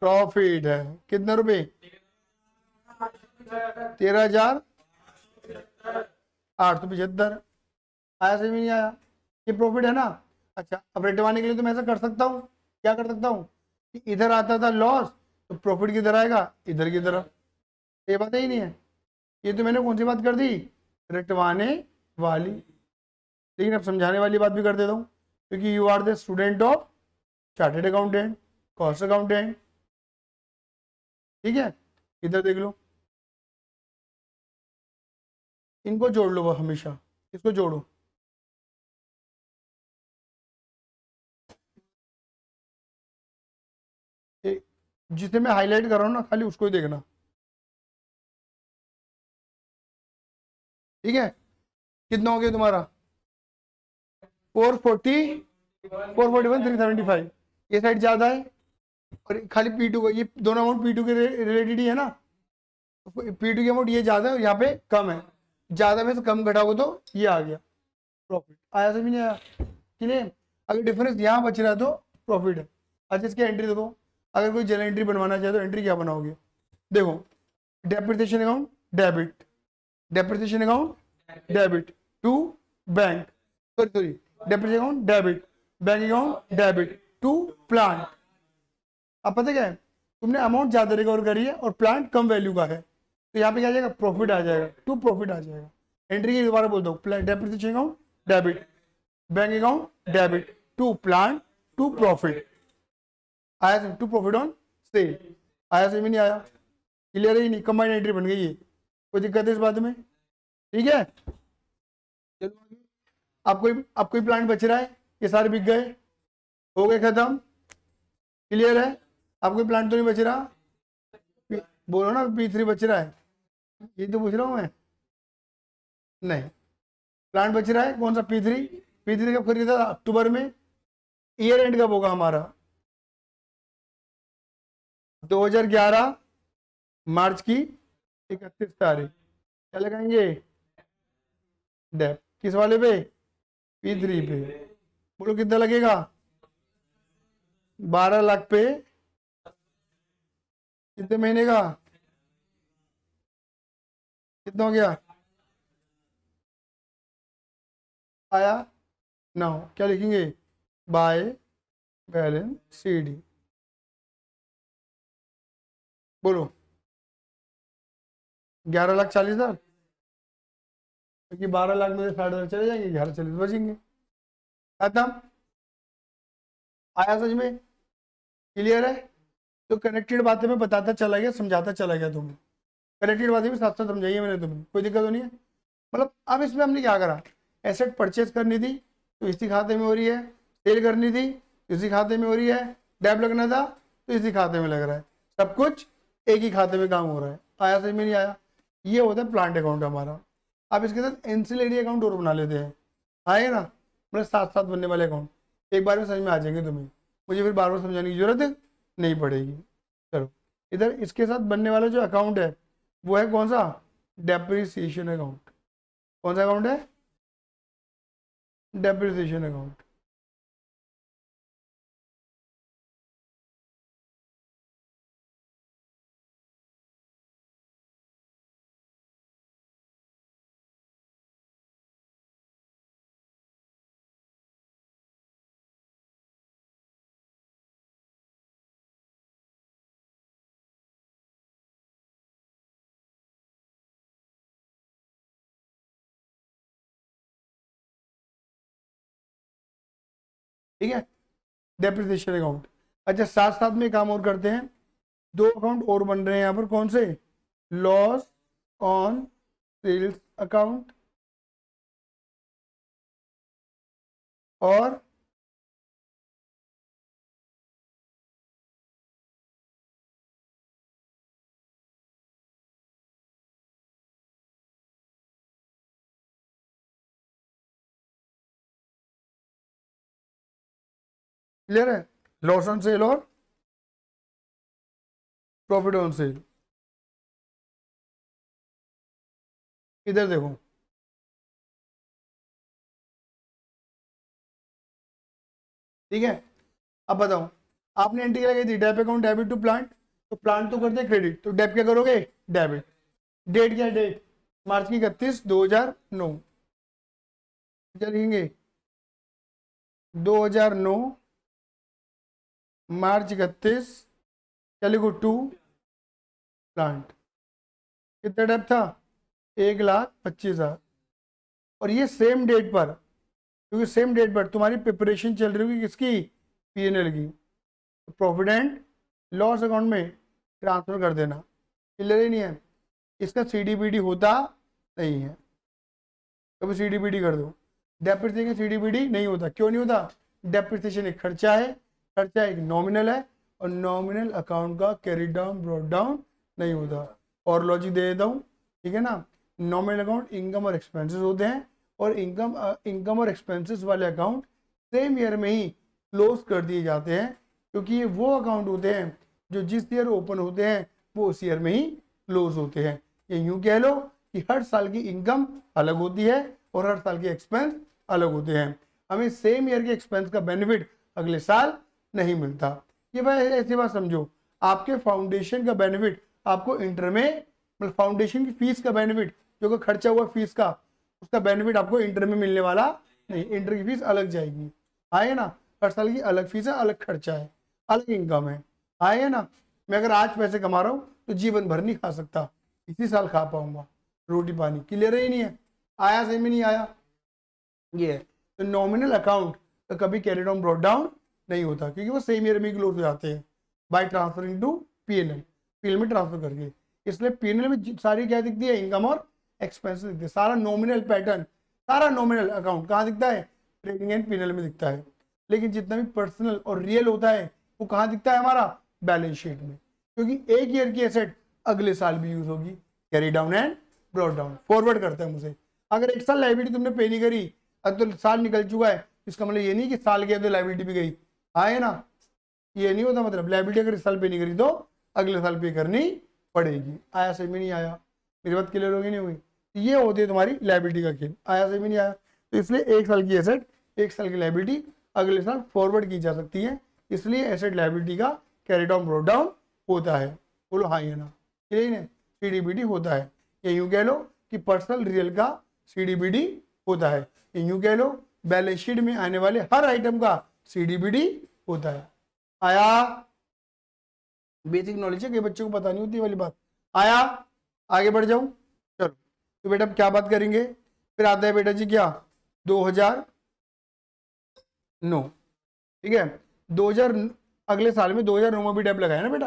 प्रॉफिट है। कितने रुपए? 13,875। आया समझ में नहीं आया? ये प्रॉफिट है ना। अच्छा, अब रटवाने के लिए तो मैं ऐसा कर सकता हूँ, क्या कर सकता हूँ कि इधर आता था लॉस तो प्रॉफिट किधर आएगा? इधर की तरफ। ये बात ही नहीं है। ये तो मैंने कौन सी बात कर दी? रटवाने वाली। लेकिन अब समझाने वाली बात भी कर देता हूँ, क्योंकि you are the student of chartered accountant, cost accountant. ठीक है, इधर देख लो, इनको जोड़ लो हमेशा, इसको जोड़ो। जिसे मैं हाईलाइट कर रहा हूँ ना, खाली उसको ही देखना। ठीक है, कितना हो गया तुम्हारा? 440, 441, 375। ये साइड ज्यादा है, और खाली P2 को, ये दोनों अमाउंट P2 के रिलेटेड ही है ना। P2 की अमाउंट ये ज्यादा है और यहाँ पे कम है। ज्यादा में से कम घटाओगे तो ये आ गया प्रॉफिट। आया समझ नहीं आया? क्लियर? अगर डिफरेंस यहाँ बच रहा है तो प्रॉफिट है। अच्छा, इसकी एंट्री देखो। अगर कोई जनरल एंट्री बनवाना चाहे तो एंट्री क्या बनाओगे? देखो, depreciation account debit, depreciation account debit to bank, sorry sorry, depreciation account debit, bank account debit to plant. अब पता क्या है, तुमने अमाउंट ज्यादा रिकवर करी है और प्लांट कम वैल्यू का है, तो यहाँ पे क्या आ जाएगा? प्रॉफिट आ जाएगा, टू प्रॉफिट आ जाएगा। एंट्री की दोबारा बोल दो, depreciation account debit, bank account debit to plant to profit. आया? To profit on sale. आया समझ में नहीं आया? क्लियर है ही नहीं? कंबाइंड एंट्री बन गई है। कोई दिक्कत है इस बात में? ठीक है, चलो आगे। अब कोई प्लांट बच रहा है? ये सारे बिक गए, हो गए खत्म। क्लियर है? अब कोई प्लांट तो नहीं बच रहा? बोलो ना, P3 बच रहा है, ये तो पूछ रहा हूँ मैं। नहीं, प्लांट बच रहा है कौन सा? P3। P3 कब खरीदा था? अक्टूबर में। ईयर एंड कब होगा हमारा? 2011 मार्च की 31 तारीख। क्या लगाएंगे? डेप किस वाले पे? P3 पे। बोलो कितना लगेगा? 12 लाख पे कितने महीने का? कितना हो गया? आया? ना हो क्या लिखेंगे? By balance CD। बोलो 11,40,000, क्योंकि 12 लाख में से 60,000 चले जाएंगे, 11,40,000 बचेंगे। खत्म। आया समझ में? क्लियर है? तो कनेक्टेड बातें मैं बताता चला गया, समझाता चला गया तुम्हें। कनेक्टेड बातें भी साथ साथ समझाई है मैंने तुम्हें, कोई दिक्कत तो नहीं है। मतलब अब इसमें हमने क्या करा, एसेट परचेज करनी थी तो इसी खाते में हो रही है, सेल करनी थी इसी खाते में हो रही है, डेब लगना था तो इसी खाते में लग रहा है, सब कुछ एक ही खाते में काम हो रहा है। आया समझ में? नहीं आया? ये होता है प्लांट अकाउंट हमारा। अब इसके साथ एंसिलरी अकाउंट और बना लेते हैं, आए ना, मतलब साथ साथ बनने वाले अकाउंट एक बार में समझ में आ जाएंगे तुम्हें, मुझे फिर बार बार समझाने की जरूरत नहीं पड़ेगी। चलो इधर इसके साथ बनने वाला जो अकाउंट है वो है कौन सा, डेप्रिसिएशन अकाउंट। कौन सा अकाउंट है? Depreciation account. ठीक है, डेप्रिसिएशन अकाउंट। अच्छा साथ साथ में काम और करते हैं, दो अकाउंट और बन रहे हैं यहाँ पर, कौन से, लॉस ऑन सेल्स अकाउंट और क्लियर है, लॉस ऑन सेल और प्रॉफिट ऑन सेल। इधर देखो, ठीक है। अब बताओ, आपने एंट्री क्या लगाई थी, dep account debit to plant, तो प्लांट तो करते क्रेडिट, तो डेप क्या करोगे, डेबिट। डेट क्या है, डेट मार्च की 31, 2009, क्या लिखेंगे, 2009 मार्च 31, क्या लिखो, टू प्लांट। कितना डेप था, 1,25,000। और ये सेम डेट पर, क्योंकि सेम डेट पर तुम्हारी प्रिपरेशन चल रही होगी किसकी, पीएनएल की, प्रॉफिट एंड लॉस अकाउंट में ट्रांसफर कर देना। क्लियर ही नहीं है? इसका सीडीबीडी होता नहीं है, कभी सीडीबीडी कर दो। डेप्रिसिएशन सीडीबीडी नहीं होता, क्यों नहीं होता, डेप्रिसिएशन एक खर्चा है, खर्चा एक नॉमिनल है, और नॉमिनल अकाउंट का कैरी डाउन ब्रॉट डाउन नहीं होता। और लॉजिक दे देता हूँ, ठीक है ना, नॉमिनल अकाउंट इनकम और एक्सपेंसेस होते हैं, और इनकम और एक्सपेंसेस वाले अकाउंट सेम ईयर में ही क्लोज कर दिए जाते हैं, क्योंकि ये वो अकाउंट होते हैं जो जिस ईयर ओपन होते हैं वो उस ईयर में ही क्लोज होते हैं। ये यूं कह लो कि हर साल की इनकम अलग होती है और हर साल के एक्सपेंस अलग होते हैं, हमें सेम ईयर के एक्सपेंस का बेनिफिट अगले साल नहीं मिलता। ये भाई ऐसी बात समझो, आपके फाउंडेशन का बेनिफिट आपको इंटर में, मतलब फाउंडेशन की फीस का बेनिफिट, जो कि खर्चा हुआ फीस का, उसका बेनिफिट आपको इंटर में मिलने वाला नहीं, इंटर की फीस अलग जाएगी। आए ना, हर साल की अलग फीस है, अलग खर्चा है, अलग इनकम है। आए ना, मैं अगर आज पैसे कमा रहा हूँ तो जीवन भर नहीं खा सकता, इसी साल खा पाऊंगा रोटी पानी। क्लियर ही नहीं है? आया सही में नहीं आया? ये है, तो नॉमिनल अकाउंट तो कभी कैरी डाउन ब्रॉट डाउन नहीं होता, क्योंकि वो सेम ईयर में क्लोज हो जाते हैं by transferring to PNL, PNL में ट्रांसफर करके। इसलिए पीएनएल में सारी क्या दिखती है, इनकम और एक्सपेंसेस दिखते हैं, सारा नॉमिनल पैटर्न, सारा नॉमिनल अकाउंट कहाँ दिखता है, ट्रेडिंग एंड पीएनएल में दिखता है। लेकिन जितना भी पर्सनल और रियल होता है वो कहाँ दिखता है, हमारा बैलेंस शीट में, क्योंकि एक ईयर की एसेट अगले साल भी यूज होगी, carry down and brought down, forward करता है मुझे। अगर एक साल लाइबिलिटी तुमने पे नहीं करी, अब तो साल निकल चुका है, इसका मतलब ये नहीं कि साल गया तो लाइबिलिटी भी गई, आए ना, ये नहीं होता। मतलब लाइबिलिटी अगर इस साल पे नहीं करी तो अगले साल पे करनी पड़ेगी। आया सही में नहीं आया? मेरी बात क्लियर होगी नहीं हुई? ये होती है तुम्हारी लाइबिलिटी का खेल। आया सही में नहीं आया? तो इसलिए एक साल की एसेट, एक साल की लाइबिलिटी अगले साल फॉरवर्ड की जा सकती है, इसलिए एसेट लाइबिलिटी का कैरी डाउन ब्रॉट डाउन होता है। बोलो हाँ या ना? क्लियर है? सीडीबीडी होता है, ये यूं कह लो कि पर्सनल रियल का सीडीबीडी होता है, ये यूं कह लो बैलेंस शीट में आने वाले हर आइटम का सीडीबीडी होता है। आया? बेसिक नॉलेज है, कई बच्चों को पता नहीं होती ये वाली बात। आया, आगे बढ़ जाऊं, चलो। तो बेटा अब क्या बात करेंगे, फिर आता है बेटा जी क्या, 2009, ठीक है। 2000, अगले साल में 2009 में भी डेप लगाया ना बेटा।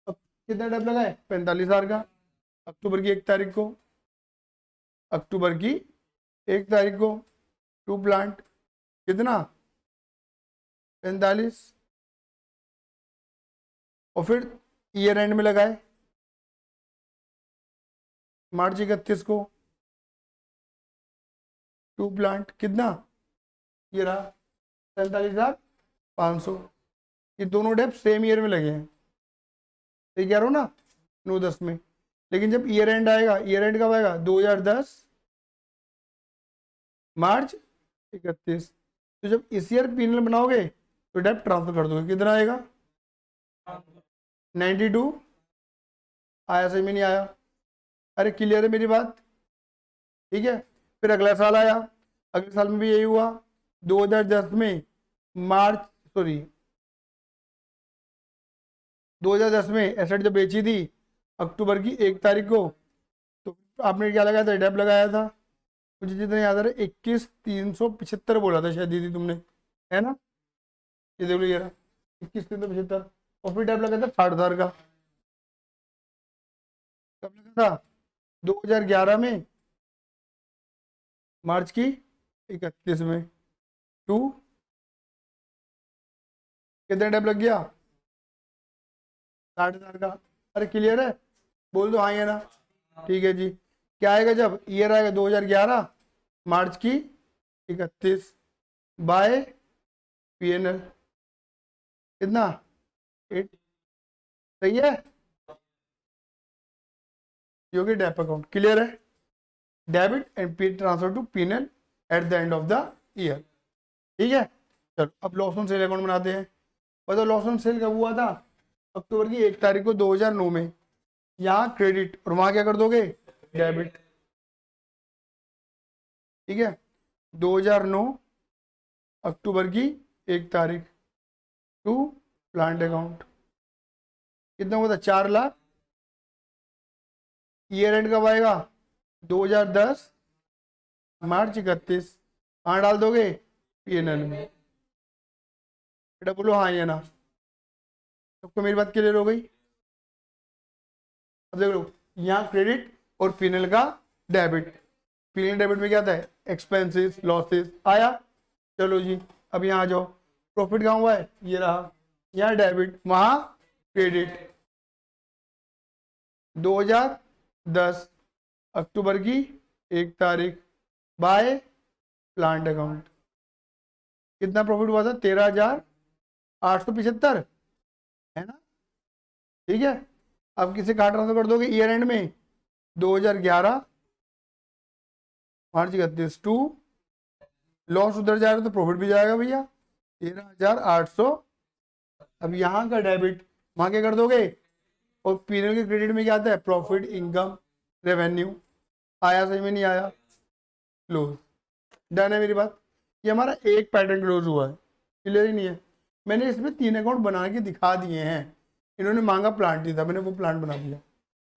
अब कितना डेप लगाए, 45,000 का। अक्टूबर की 1 तारीख को, अक्टूबर की 1 तारीख को, टू प्लांट, कितना, 45। और फिर ईयर एंड में लगाए, मार्च 31 को, टू प्लांट, कितना, ये रहा 45,500। ये दोनों डेप सेम ईयर में लगे हैं, ठीक कह रहा हूँ ना, 9-10 में। लेकिन जब ईयर एंड आएगा, ईयर एंड कब आएगा, 2010 मार्च 31। तो जब इस ईयर पीनल बनाओगे तो डेप ट्रांसफर कर दोगे, कितना आएगा, 92। आया, सही में नहीं आया, अरे क्लियर है मेरी बात, ठीक है। फिर अगला साल आया, अगले साल में भी यही हुआ, 2010 में मार्च, सॉरी 2010 में एसेट जब बेची थी अक्टूबर की 1 तारीख को, तो आपने क्या लगाया था, डेप लगाया था, मुझे जितना याद आ रहा है 21,375 बोला था शायद दीदी तुमने, है ना, ये देख लो ये रहा 21,375। और फिर डेप लगाया था 60,000 का, कब लगा था, 2011 में मार्च की 31 में, टू, कितना डेप लग गया, 60,000 का। अरे क्लियर है, बोल दो हाँ या ना, ठीक है जी। क्या आएगा, जब ईयर आएगा 2011 मार्च की 31, बाय पीएनएल, कितना, 8, सही है, जो कि डेप अकाउंट, क्लियर है, debit and P transfer to PNL at the end of the year, ठीक है। चलो अब लॉस ऑन सेल अकाउंट बनाते हैं। बताओ लॉस ऑन सेल कब हुआ था, अक्टूबर की 1 तारीख को 2009 में। यहाँ क्रेडिट और वहां क्या कर दोगे, डेबिट, ठीक है। 2009 अक्टूबर की 1 तारीख, टू प्लांट अकाउंट, कितना हुआ था, 4 लाख। ईयर एंड कब आएगा, 2010 मार्च 31। कहाँ डाल दोगे, पीएनएल में। बेटा बोलो हाँ या ना, सबको मेरी बात क्लियर हो गई। अब देख लो, यहाँ क्रेडिट और पीएनएल का डेबिट, पीएनएल डेबिट में क्या आता है, एक्सपेंसेस लॉसेस, आया। चलो जी, अब यहाँ आ जाओ, प्रॉफिट कहाँ हुआ है, ये रहा, यहाँ डेबिट वहाँ क्रेडिट। 2010 अक्टूबर की 1 तारीख, बाय प्लांट अकाउंट, कितना प्रॉफिट हुआ था, 13,875, है ना, ठीक है। अब किसे कहाँ ट्रांसफर कर दोगे, ईयर एंड में 2011 मार्च 31, टू, लॉस उधर जाएगा तो प्रॉफिट भी जाएगा भैया, 13,800। अब यहाँ का डेबिट वहां क्या कर दोगे, और पीएनएल के क्रेडिट में क्या आता है, प्रॉफिट इनकम रेवेन्यू, आया, सही में नहीं आया, क्लोज, डन है मेरी बात। ये हमारा एक पैटर्न क्लोज हुआ है, क्लियर ही नहीं है। मैंने इसमें 3 अकाउंट बना के दिखा दिए हैं, इन्होंने मांगा प्लांट ही था, मैंने वो प्लांट बना दिया,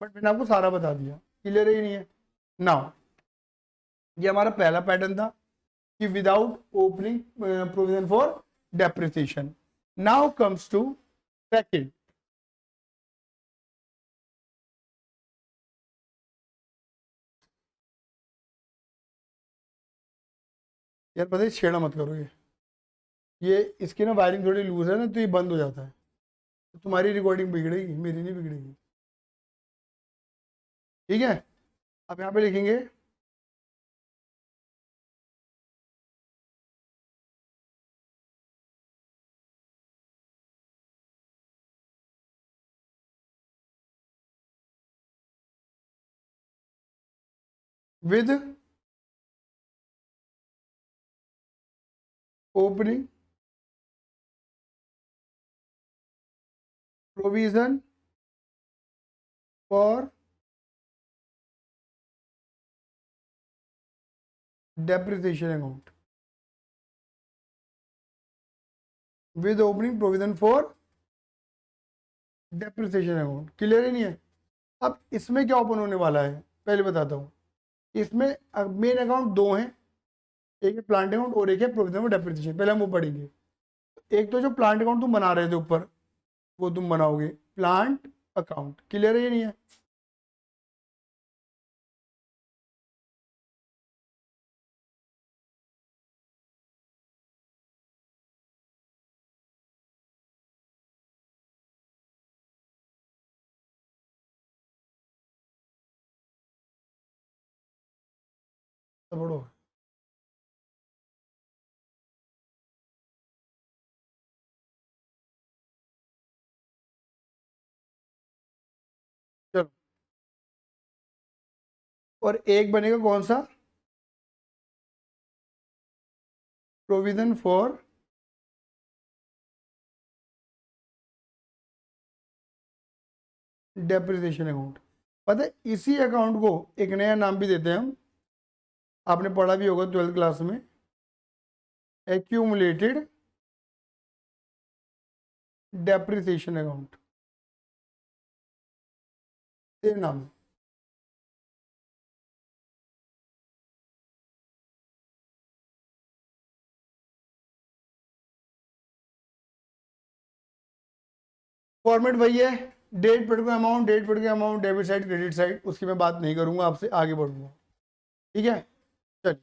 बट मैंने आपको सारा बता दिया, क्लियर ही नहीं है। नाउ ये हमारा पहला पैटर्न था कि without opening provision for depreciation. Now comes to second, यार पता है छेड़ा मत करो, ये इसकी ना वायरिंग थोड़ी लूज है ना, तो ये बंद हो जाता है, तो तुम्हारी रिकॉर्डिंग बिगड़ेगी, मेरी नहीं बिगड़ेगी, ठीक है। अब यहाँ पे लिखेंगे with opening provision for depreciation account, with opening provision for depreciation account, clear ही नहीं है। अब इसमें क्या ओपन होने वाला है पहले बताता हूँ। इसमें मेन अकाउंट दो हैं, एक है प्लांट अकाउंट और एक है प्रोविजन फॉर डेप्रिसिएशन। पहले हम वो पढ़ेंगे। एक तो जो प्लांट अकाउंट तुम बना रहे थे ऊपर, वो तुम बनाओगे प्लांट अकाउंट, क्लियर है ये नहीं है। तो पढ़ो। चलो, और एक बनेगा कौन सा, प्रोविजन फॉर डेप्रिसिएशन अकाउंट। पता है इसी अकाउंट को एक नया नाम भी देते हैं हम, आपने पढ़ा भी होगा 12th क्लास में, एक्यूमुलेटेड डेप्रिसिएशन अकाउंट, ये नाम है। फॉर्मेट वही है, date particular amount, date particular amount, debit side credit side, उसकी मैं बात नहीं करूंगा, आपसे आगे बढ़ूंगा। ठीक है, चलिए।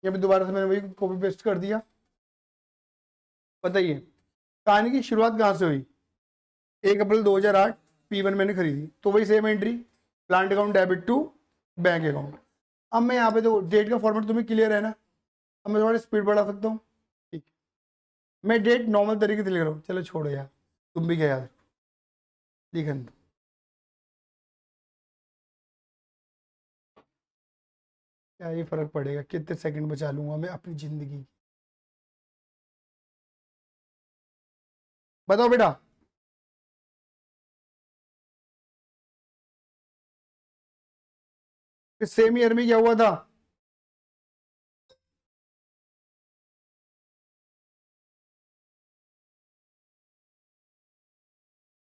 ये भी दोबारा से मैंने वही कॉपी पेस्ट कर दिया। बताइए कहानी की शुरुआत कहाँ से हुई। 1 अप्रैल 2008 P1 मैंने खरीदी, तो वही same entry, plant account debit to bank account. अब मैं यहाँ पे देखो डेट का फॉर्मेट तुम्हें क्लियर है ना, अब मैं थोड़ा स्पीड बढ़ा सकता हूँ। ठीक है, मैं डेट नॉर्मल तरीके से लिख रहा हूँ, चलो छोड़ो यार, तुम भी क्या याद लिखन दो। क्या ये फर्क पड़ेगा, कितने सेकंड बचा लूंगा मैं अपनी जिंदगी। बताओ बेटा। इस सेम ईयर में क्या हुआ था,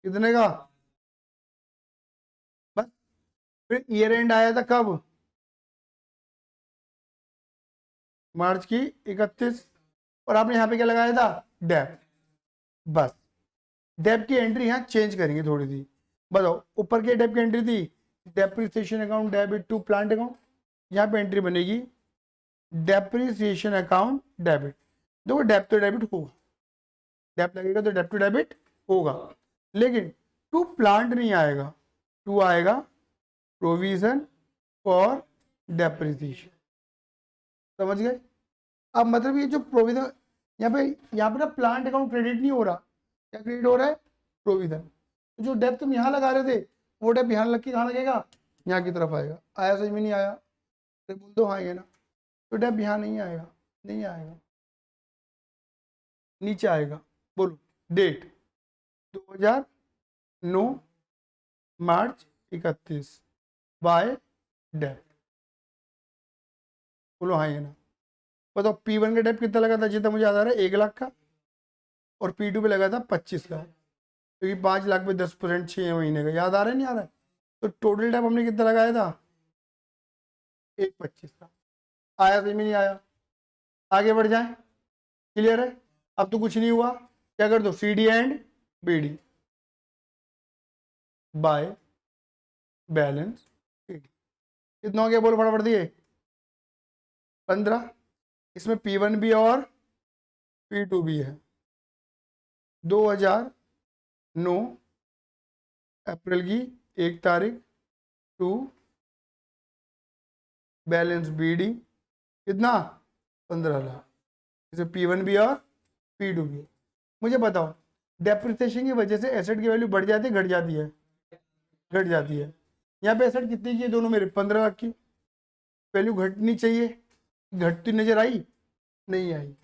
कितने का, बस। फिर ईयर एंड आया था कब, मार्च की 31, और आपने यहाँ पे क्या लगाया था, डेप, बस। डेप की एंट्री यहाँ चेंज करेंगे थोड़ी सी। बताओ ऊपर की डेप की एंट्री थी depreciation account debit to plant account, यहाँ पे एंट्री बनेगी डेप्रिसिएशन अकाउंट डेबिट। देखो डेप तो डेबिट होगा, डेप लगेगा तो डेप टू डेबिट होगा, लेकिन टू प्लांट नहीं आएगा, टू आएगा प्रोविजन फॉर डेप्रिसिएशन। समझ गए। अब मतलब ये जो प्रोविजन यहाँ पे ना प्लांट अकाउंट क्रेडिट नहीं हो रहा, क्या क्रेडिट हो रहा है, प्रोविजन। तो जो डेप तुम यहाँ लगा रहे थे वो डेप यहाँ लग के कहाँ लगेगा, यहाँ की तरफ आएगा। आया समझ में नहीं आया, तो बोल दो हाँ ये ना। तो डेप यहाँ नहीं आएगा, नहीं आएगा, नीचे आएगा। बोलो डेट 2009 मार्च 31 बाय डेप, बोलो हाँ ये ना। बताओ P1 का डेप कितना लगा था, जितना मुझे याद आ रहा है 1 लाख का, और P2 पे लगा था 25 लाख, क्योंकि 5 लाख पे 10% 6 महीने का, याद आ रहा है नहीं आ रहा है। तो टोटल डेप हमने कितना लगाया था, 1,25 का। आया समझ में नहीं आया, आगे बढ़ जाए, क्लियर है। अब तो कुछ नहीं हुआ, क्या कर दो CD and BD by balance CD। कितना हो गया बोलो फटाफट दिए, 15। इसमें P1 भी और P2 भी है। 2009 अप्रैल की 1 तारीख टू बैलेंस BD कितना 15 लाख, जैसे P1 भी और P2 भी। मुझे बताओ डेप्रिसिएशन की वजह से एसेट की वैल्यू बढ़ जाती है घट जाती है? घट जाती है। यहाँ पे एसेट कितनी की है दोनों मेरे? 15 लाख की। वैल्यू घटनी चाहिए, घटती नजर आई? नहीं आई।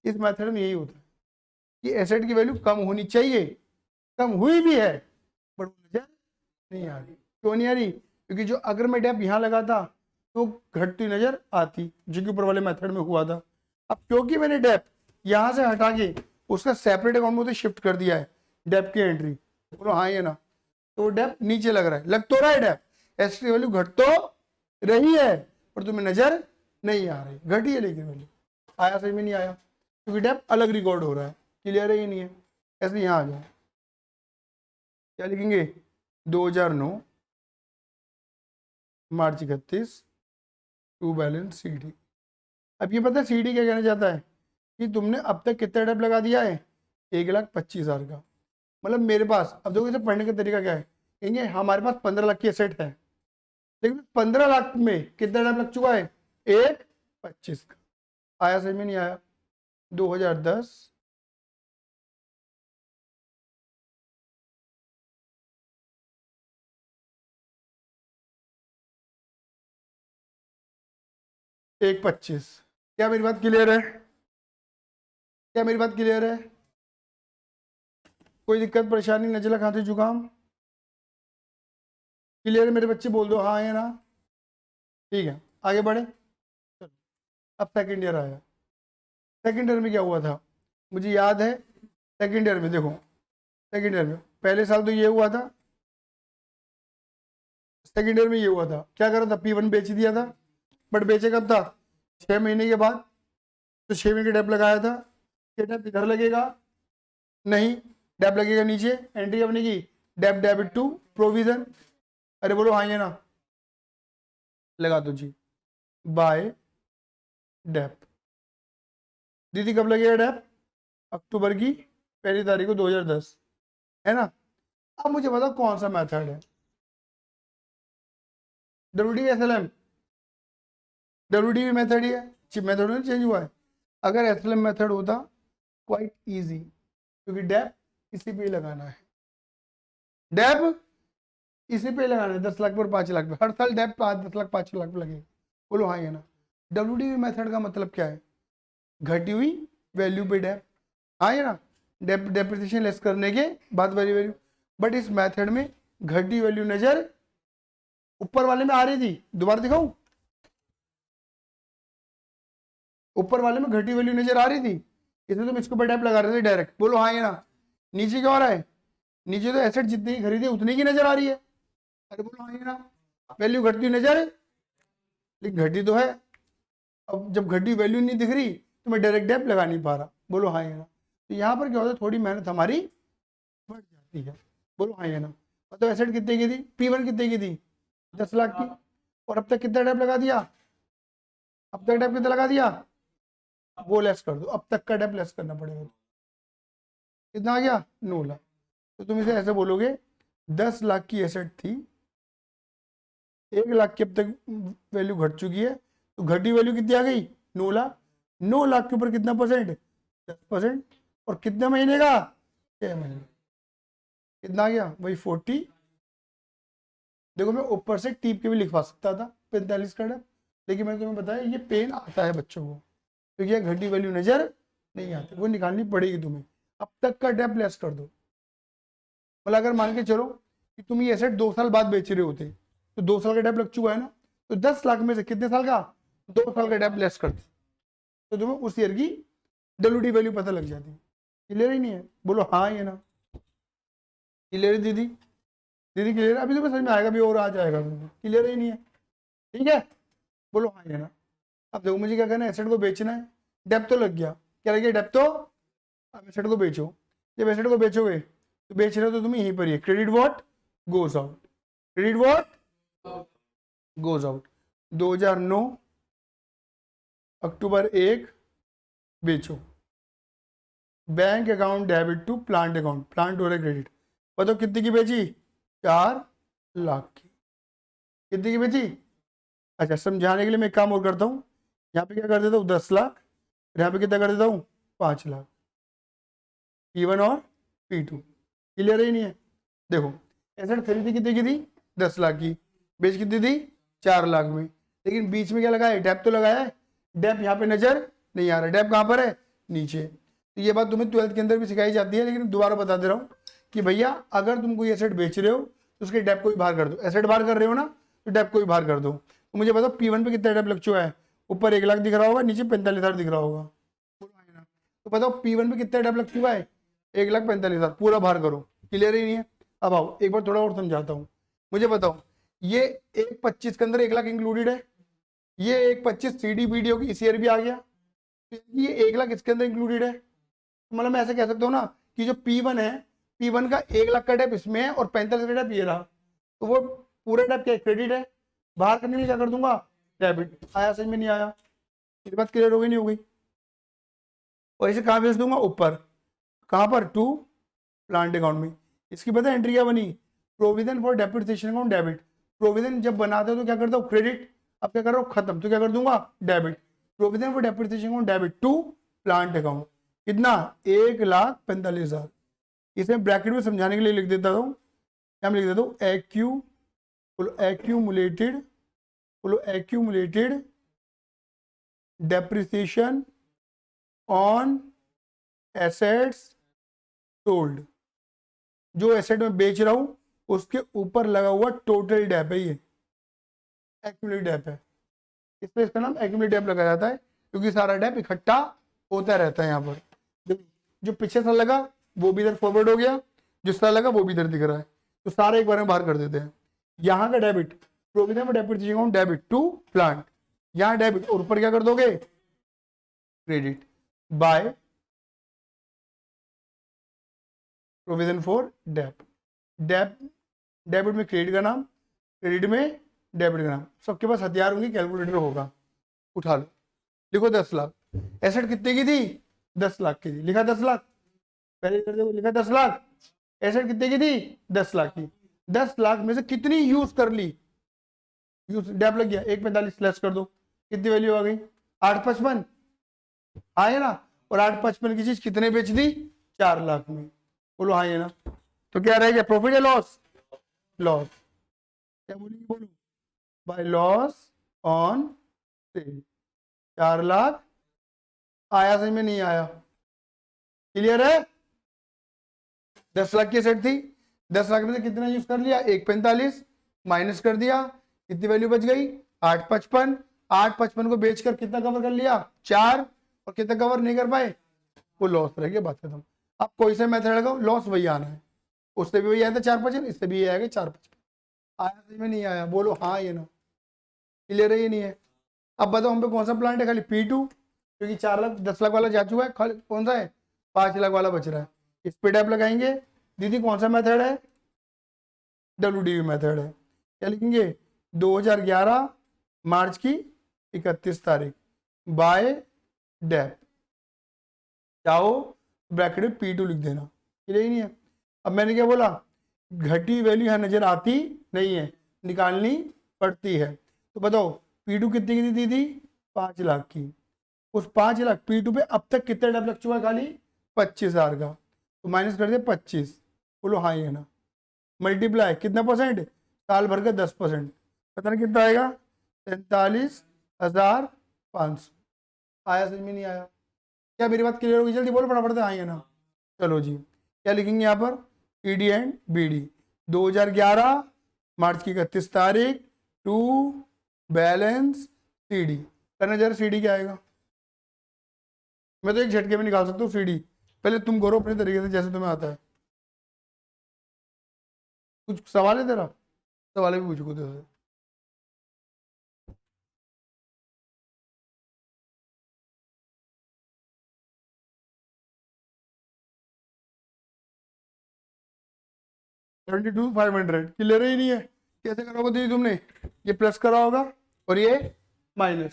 इस मेथड में यही होता है कि एसेट की वैल्यू कम होनी चाहिए, कम हुई भी है बट नजर नहीं आ रही। क्यों नहीं आ रही? क्योंकि जो अगर मैं डेप यहाँ लगाता तो घटती नजर आती, जो कि ऊपर वाले मेथड में हुआ था। अब क्योंकि मैंने डेप यहाँ से हटा के उसका सेपरेट अकाउंट में तो शिफ्ट कर दिया है डेप की एंट्री, बोलो हाँ या ना, तो डेप नीचे लग रहा है, लग तो रहा है डेप, एसेट की वैल्यू घट तो रही है पर तुम्हें नजर नहीं आ रही, घटी है लेकिन वैल्यू। आया सही में? नहीं आया, क्योंकि डेप अलग रिकॉर्ड हो रहा है। क्लियर है ये? नहीं है? ऐसे यहाँ आ जाए, क्या लिखेंगे? 2009 मार्च 31 टू बैलेंस CD। अब ये पता है CD क्या कहना चाहता है कि तुमने अब तक कितना डेप लगा दिया है? 1,25,000 का। मतलब मेरे पास, अब देखो इसे पढ़ने का तरीका क्या है, कहेंगे हमारे पास 15 लाख की एसेट है, लेकिन 15 लाख में कितना डेप लग चुका है? 1,25 का। आया सही में? नहीं आया? 2010 1,25। क्या मेरी बात क्लियर है? क्या मेरी बात क्लियर है? कोई दिक्कत परेशानी, नजला खांसी जुकाम? क्लियर है मेरे बच्चे? बोल दो हाँ या ना। ठीक है, आगे बढ़े। चलो, अब सेकेंड ईयर आया। सेकेंड ईयर में क्या हुआ था मुझे याद है। सेकेंड ईयर में देखो, सेकेंड ईयर में पहले साल तो ये हुआ था, सेकेंड ईयर में ये हुआ था, क्या करा था? P1 बेच दिया था, बट बेचे कब था? 6 महीने के बाद। तो 6 महीने का डेप लगाया था, ये डेप इधर लगेगा? नहीं, डेप लगेगा नीचे। एंट्री अपने की डेप डेबिट टू प्रोविजन। अरे बोलो हाँ ये ना, लगा दो जी, बाय डेप। दीदी कब लगेगा डेप? अक्टूबर की 1 तारीख को 2010, है ना? अब मुझे बताओ कौन सा मेथड है? WDSLM, WDV मेथड ही है, मेथड नहीं चेंज हुआ है। अगर SLM मेथड होता क्वाइट इजी, क्योंकि डेप इसी पे लगाना है, डेप इसी पे लगाना है, 10 लाख पर 5 लाख पे हर साल डेप 10 लाख 5 लाख पे लगेगा। बोलो हाँ या ना। WDV मेथड का मतलब क्या है? घटी हुई वैल्यू पे डेप, हाँ या ना, डेप डेप्रिसिएशन लेस करने के बाद वाली वैल्यू। बट इस मेथड में घटी वैल्यू नजर ऊपर वाले में आ रही थी, दोबारा दिखाऊं? ऊपर वाले में घटी वैल्यू नजर आ रही थी, इसलिए तुम इसके ऊपर डेप लगा रहे थे डायरेक्ट। बोलो हाँ या ना। नीचे क्या हो रहा है? नीचे तो एसेट जितनी की खरीदी उतनी की नजर आ रही है। अरे बोलो हाँ या ना, वैल्यू घटती नजर है, लेकिन घटी तो है। अब जब घटी वैल्यू नहीं दिख रही तो मैं डायरेक्ट डेप लगा नहीं पा रहा। बोलो हाँ या ना। तो यहाँ पर क्या होता है, थोड़ी मेहनत हमारी बढ़ जाती है। बोलो हाँ या ना। मतलब एसेट कितने की थी? P1 कितने की थी? 10 लाख की। और अब तक कितना डेप लगा दिया? अब तक डेप कितना लगा दिया? वो लेस कर दो, अब तक का डेप लेस करना पड़ेगा। कितना आ गया? 9 लाख। तो तुम इसे ऐसे बोलोगे 10 लाख की एसेट थी, 1 लाख की अब तक वैल्यू घट चुकी है, तो घटी वैल्यू कितनी आ गई? 9 लाख। 9 लाख के ऊपर कितना परसेंट? 10%। और कितने महीने का? 6 महीने। कितना आ गया? वही 40। देखो मैं ऊपर से टीप के भी लिखवा सकता था 45 का डेप, लेकिन मैंने तुम्हें बताया ये पेन आता है बच्चों को, क्योंकि ये घटी वैल्यू नजर नहीं आती, वो निकालनी पड़ेगी तुम्हें। अब तक का डेप लेस कर दो। मतलब अगर मान के चलो कि तुम ये एसेट 2 साल बाद बेच रहे होते, तो 2 साल का डेप लग चुका है ना, तो 10 लाख में से कितने साल का? 2 साल का डेप लेस करते, तो तुम्हें उस ईयर की WD वैल्यू पता लग जाती। क्लियर ही नहीं है? बोलो हाँ या ना। क्लियर है दीदी? दीदी क्लियर है? अभी तो समझ में आएगा भी और आ जाएगा। क्लियर ही नहीं है? ठीक है, बोलो हाँ या ना। अब देखो मुझे क्या करना है, एसेट को बेचना है, डेप तो लग गया, क्या लग गया? डेप तो। अब एसेट को बेचो, जब एसेट को बेचोगे तो बेच रहे हो तो तुम यहीं पर ही credit what goes out, credit what goes out. 2009 अक्टूबर 1 बेचो, bank account debit to plant account, plant हो रहा है क्रेडिट। बताओ कितनी की बेची? 4 लाख की। कितनी की बेची? अच्छा, समझाने के लिए मैं एक काम और करता हूँ, यहाँ पे क्या कर देता हूँ 10 लाख, यहाँ पे कितना कर देता हूँ 5 लाख, P1 और P2। क्लियर ही नहीं है। देखो एसेट खरीदी कितने की थी 10 लाख की, बेच कितनी थी 4 लाख में, लेकिन बीच में क्या लगाया है, डेप तो लगाया है। डेप यहाँ पे नजर नहीं आ रहा, डेप कहाँ पर है नीचे। तो ये बात तुम्हें 12th के अंदर भी सिखाई जाती है, लेकिन दोबारा बता दे रहा हूँ कि भैया अगर तुम कोई एसेट बेच रहे हो तो उसके डेप को भी बाहर कर दो। एसेट बाहर कर रहे हो ना तो डेप को भी बाहर कर दो। तो मुझे बताओ P1 पे कितना डेप लग चुका है, ऊपर 1 लाख दिख रहा होगा, नीचे 45,000 दिख रहा होगा। तो बताओ P1 पे कितना डेप लग चुका है 1,45,000, पूरा बाहर करो। क्लियर ही नहीं है। अब आओ एक बार थोड़ा और समझाता हूँ। मुझे बताओ ये 1,25 के अंदर 1 लाख इंक्लूडेड है, ये 1,25 CD BD होगी, इस ईयर भी आ गया, ये 1 लाख इसके अंदर इंक्लूडेड है। मतलब मैं ऐसे कह सकता हूँ ना कि जो P1 है, P1 का 1 लाख का डेप इसमें है और 45 का डेप ये रहा, तो वो पूरा डेप क्या क्रेडिट है, बाहर करने के लिए क्या कर दूंगा डेबिट। आया समझ में नहीं आया, ये बात क्लियर हो गई नहीं हो गई। और इसे कहाँ भेज दूंगा ऊपर, कहाँ पर टू प्लांट अकाउंट में। इसकी पता एंट्री क्या बनी, provision for depreciation account debit. Provision जब बनाते हो तो क्या करता हूँ क्रेडिट, अब क्या कर रहा हूँ खत्म, तो क्या कर दूंगा debit. Provision for depreciation account debit to plant account, कितना 1,45,000। इसे ब्रैकेट में समझाने के लिए लिख देता हूँ, क्या मैं लिख देता हूँ accumulated depreciation on assets sold. जो एसेट में बेच रहा हूं उसके ऊपर लगा हुआ टोटल डेप है, ये एक्यूमुलेटेड डेप है, इसलिए इसका नाम एक्यूमुलेटेड डेप लगाया जाता है, क्योंकि सारा डेप इकट्ठा होता रहता है। यहाँ पर जो पिछले साल लगा वो भी इधर फॉरवर्ड हो गया, जो साल लगा वो भी इधर दिख रहा है, तो सारे एक बार में बाहर कर देते हैं। यहाँ का debit provision for depreciation debit to plant, यहाँ डेबिट और ऊपर क्या कर दोगे credit by provision for dep. Debit में क्रेडिट का नाम, क्रेडिट में डेबिट का नाम। सबके पास हथियार होंगे, कैलकुलेटर होगा, उठा लो, लिखो 10 लाख। एसेट कितने की थी 10 लाख की थी, लिखा 10 लाख, पहले कर दो, लिखा 10 लाख। एसेट कितने की थी 10 लाख की, 10 लाख में से कितनी यूज कर ली, यूज डेप लग गया 1,45 लेस कर दो, कितनी वैल्यू आ गई 8,55 आए ना। और 8,55 की चीज कितने बेच दी 4 लाख में, बोलो हाँ ये ना। तो क्या रहेगा प्रॉफिट या लॉस, लॉस। क्या बोलेंगे बोलो, by loss on cell. 4 lakh आया समझ में नहीं आया, क्लियर है। 10 लाख की सेट थी, 10 लाख में से कितना यूज कर लिया 1,45 माइनस कर दिया, कितनी वैल्यू बच गई 8,55। 8,55 को बेचकर कितना कवर कर लिया 4, और कितना कवर नहीं कर पाए वो लॉस रह गया, बात खत्म। आप कोई सा मेथड लगाओ लॉस वही आना है, उससे भी वही आया था 4,55, इससे भी ये आएगा 4,55। आया समझ में नहीं आया, बोलो हाँ ये ना, क्लियर है ये नहीं है। अब बताओ हम पे कौन सा प्लांट है, खाली P2, क्योंकि 4 लाख 10 लाख वाला जा चुका है, खाली कौन सा है 5 लाख वाला बच रहा है, इस पे डेप लगाएंगे। दीदी कौन सा मेथड है, WDV मेथड है। क्या लिखेंगे 2011 मार्च की 31 तारीख बाय डेप, चाहो ब्रैकेट में P2 लिख देना, क्लियर ही नहीं है। अब मैंने क्या बोला, घटी वैल्यू यहाँ नजर आती नहीं है, निकालनी पड़ती है। तो बताओ P2 कितनी की दी थी 5 लाख की, उस 5 लाख P2 पे अब तक कितना डेप लग चुका है खाली 25,000 का, तो माइनस कर दे 25, बोलो हाँ ये ना, मल्टीप्लाई कितना परसेंट, साल भर का 10%, पता नहीं कितना आएगा 43,500। आया समझ में नहीं आया, क्या मेरी बात क्लियर होगी, जल्दी बोलो फटाफट हाँ ये ना। चलो जी क्या लिखेंगे यहाँ पर PD एंड BD 2011 मार्च की 31 तारीख टू बैलेंस CD। करना जरा CD क्या आएगा, मैं तो एक झटके में निकाल सकता हूँ CD, पहले तुम करो अपने तरीके से जैसे तुम्हें आता है। कुछ सवाल है तेरा, सवाल भी पूछो तेरे। 72,500 क्लियर ही नहीं है, कैसे करोगे दीदी तुमने, ये प्लस करा होगा और ये माइनस,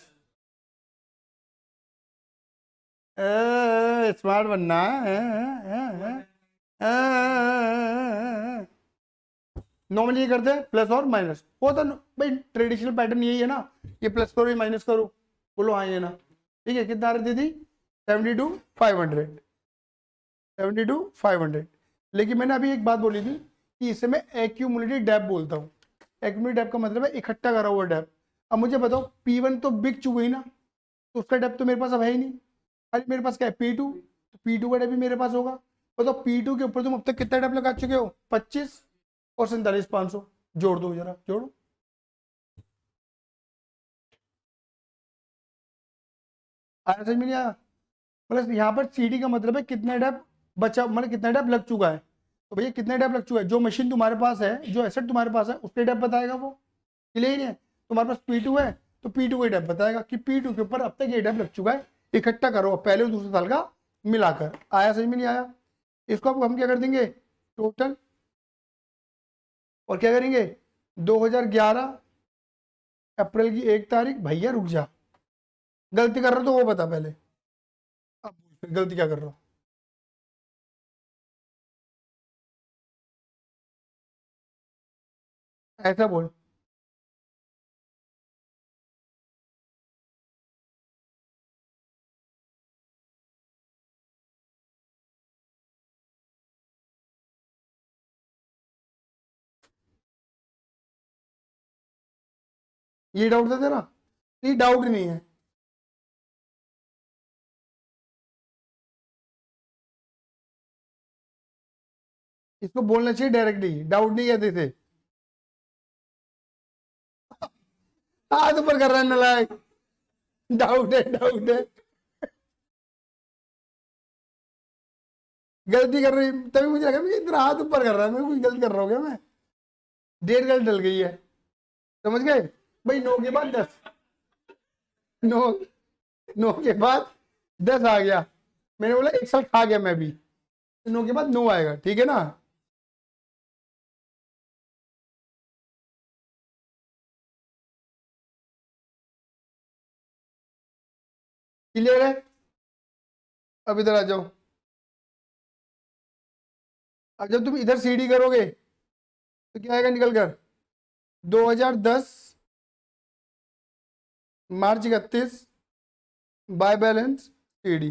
स्मार्ट बनना है। नॉर्मली ये करते हैं प्लस और माइनस, वो तो भाई ट्रेडिशनल पैटर्न यही है ना, ये प्लस करो ये माइनस करो, बोलो हाँ ये ना। ठीक है कितना आ रही थी 72,500, 72,500। लेकिन मैंने अभी एक बात बोली थी कि इसे मैं एक्यूमुलेटेड डेप बोलता हूँ। एक्यूमुलेटेड डेप का मतलब है इकट्ठा करा हुआ डेप। अब मुझे बताओ P1 तो बिक चुकी ना, तो उसका डेप तो मेरे पास अब है ही नहीं, खाली मेरे पास क्या है P2, तो P2 का डेप भी मेरे पास होगा। बताओ P2 के ऊपर तुम अब तक कितना डेप लगा चुके हो, 25 और 47,500, जोड़ दो जरा, जोड़ो। आया समझ में नहीं आया? प्लस यहाँ पर CD का मतलब है कितना डेप बचा, मतलब कितना डेप लग चुका है। तो भैया कितना डेप लग चुका है, जो मशीन तुम्हारे पास है, जो एसेट तुम्हारे पास है, उसके डेप बताएगा वो। क्लियर नहीं है? तुम्हारे पास P2 है तो P2 का डेप बताएगा कि P2 के ऊपर अब तक ये डेप लग चुका है, इकट्ठा करो पहले और दूसरे साल का मिलाकर। आया समझ में नहीं आया? इसको अब हम क्या कर देंगे, टोटल, और क्या करेंगे 2011 अप्रैल की 1 तारीख। भैया रुक जा, गलती कर रहा तो वो बता पहले, अब फिर गलती क्या कर रहा हूँ। ऐसा बोल, ये डाउट था तेरा? ये डाउट नहीं है, इसको बोलना चाहिए डायरेक्टली, डाउट नहीं कहते थे। हाथ ऊपर कर रहा है नालायक, डाउट है, डाउट है, गलती कर रही, तभी मुझे लगा मैं इतना हाथ ऊपर कर रहा है, मैं कुछ गलती कर रहा हूँ क्या मैं? डेढ़ गलत डल गई है, समझ गए भाई? 9 के बाद 10, 9, 9 के बाद 10 आ गया, मैंने बोला एक साल खा गया मैं भी, 9 के बाद 9 आएगा, ठीक है ना? क्लियर है? अब इधर आ जाओ। अब जब तुम इधर सीडी करोगे तो क्या आएगा निकल कर, 2010 मार्च 31 बाय बैलेंस सीडी,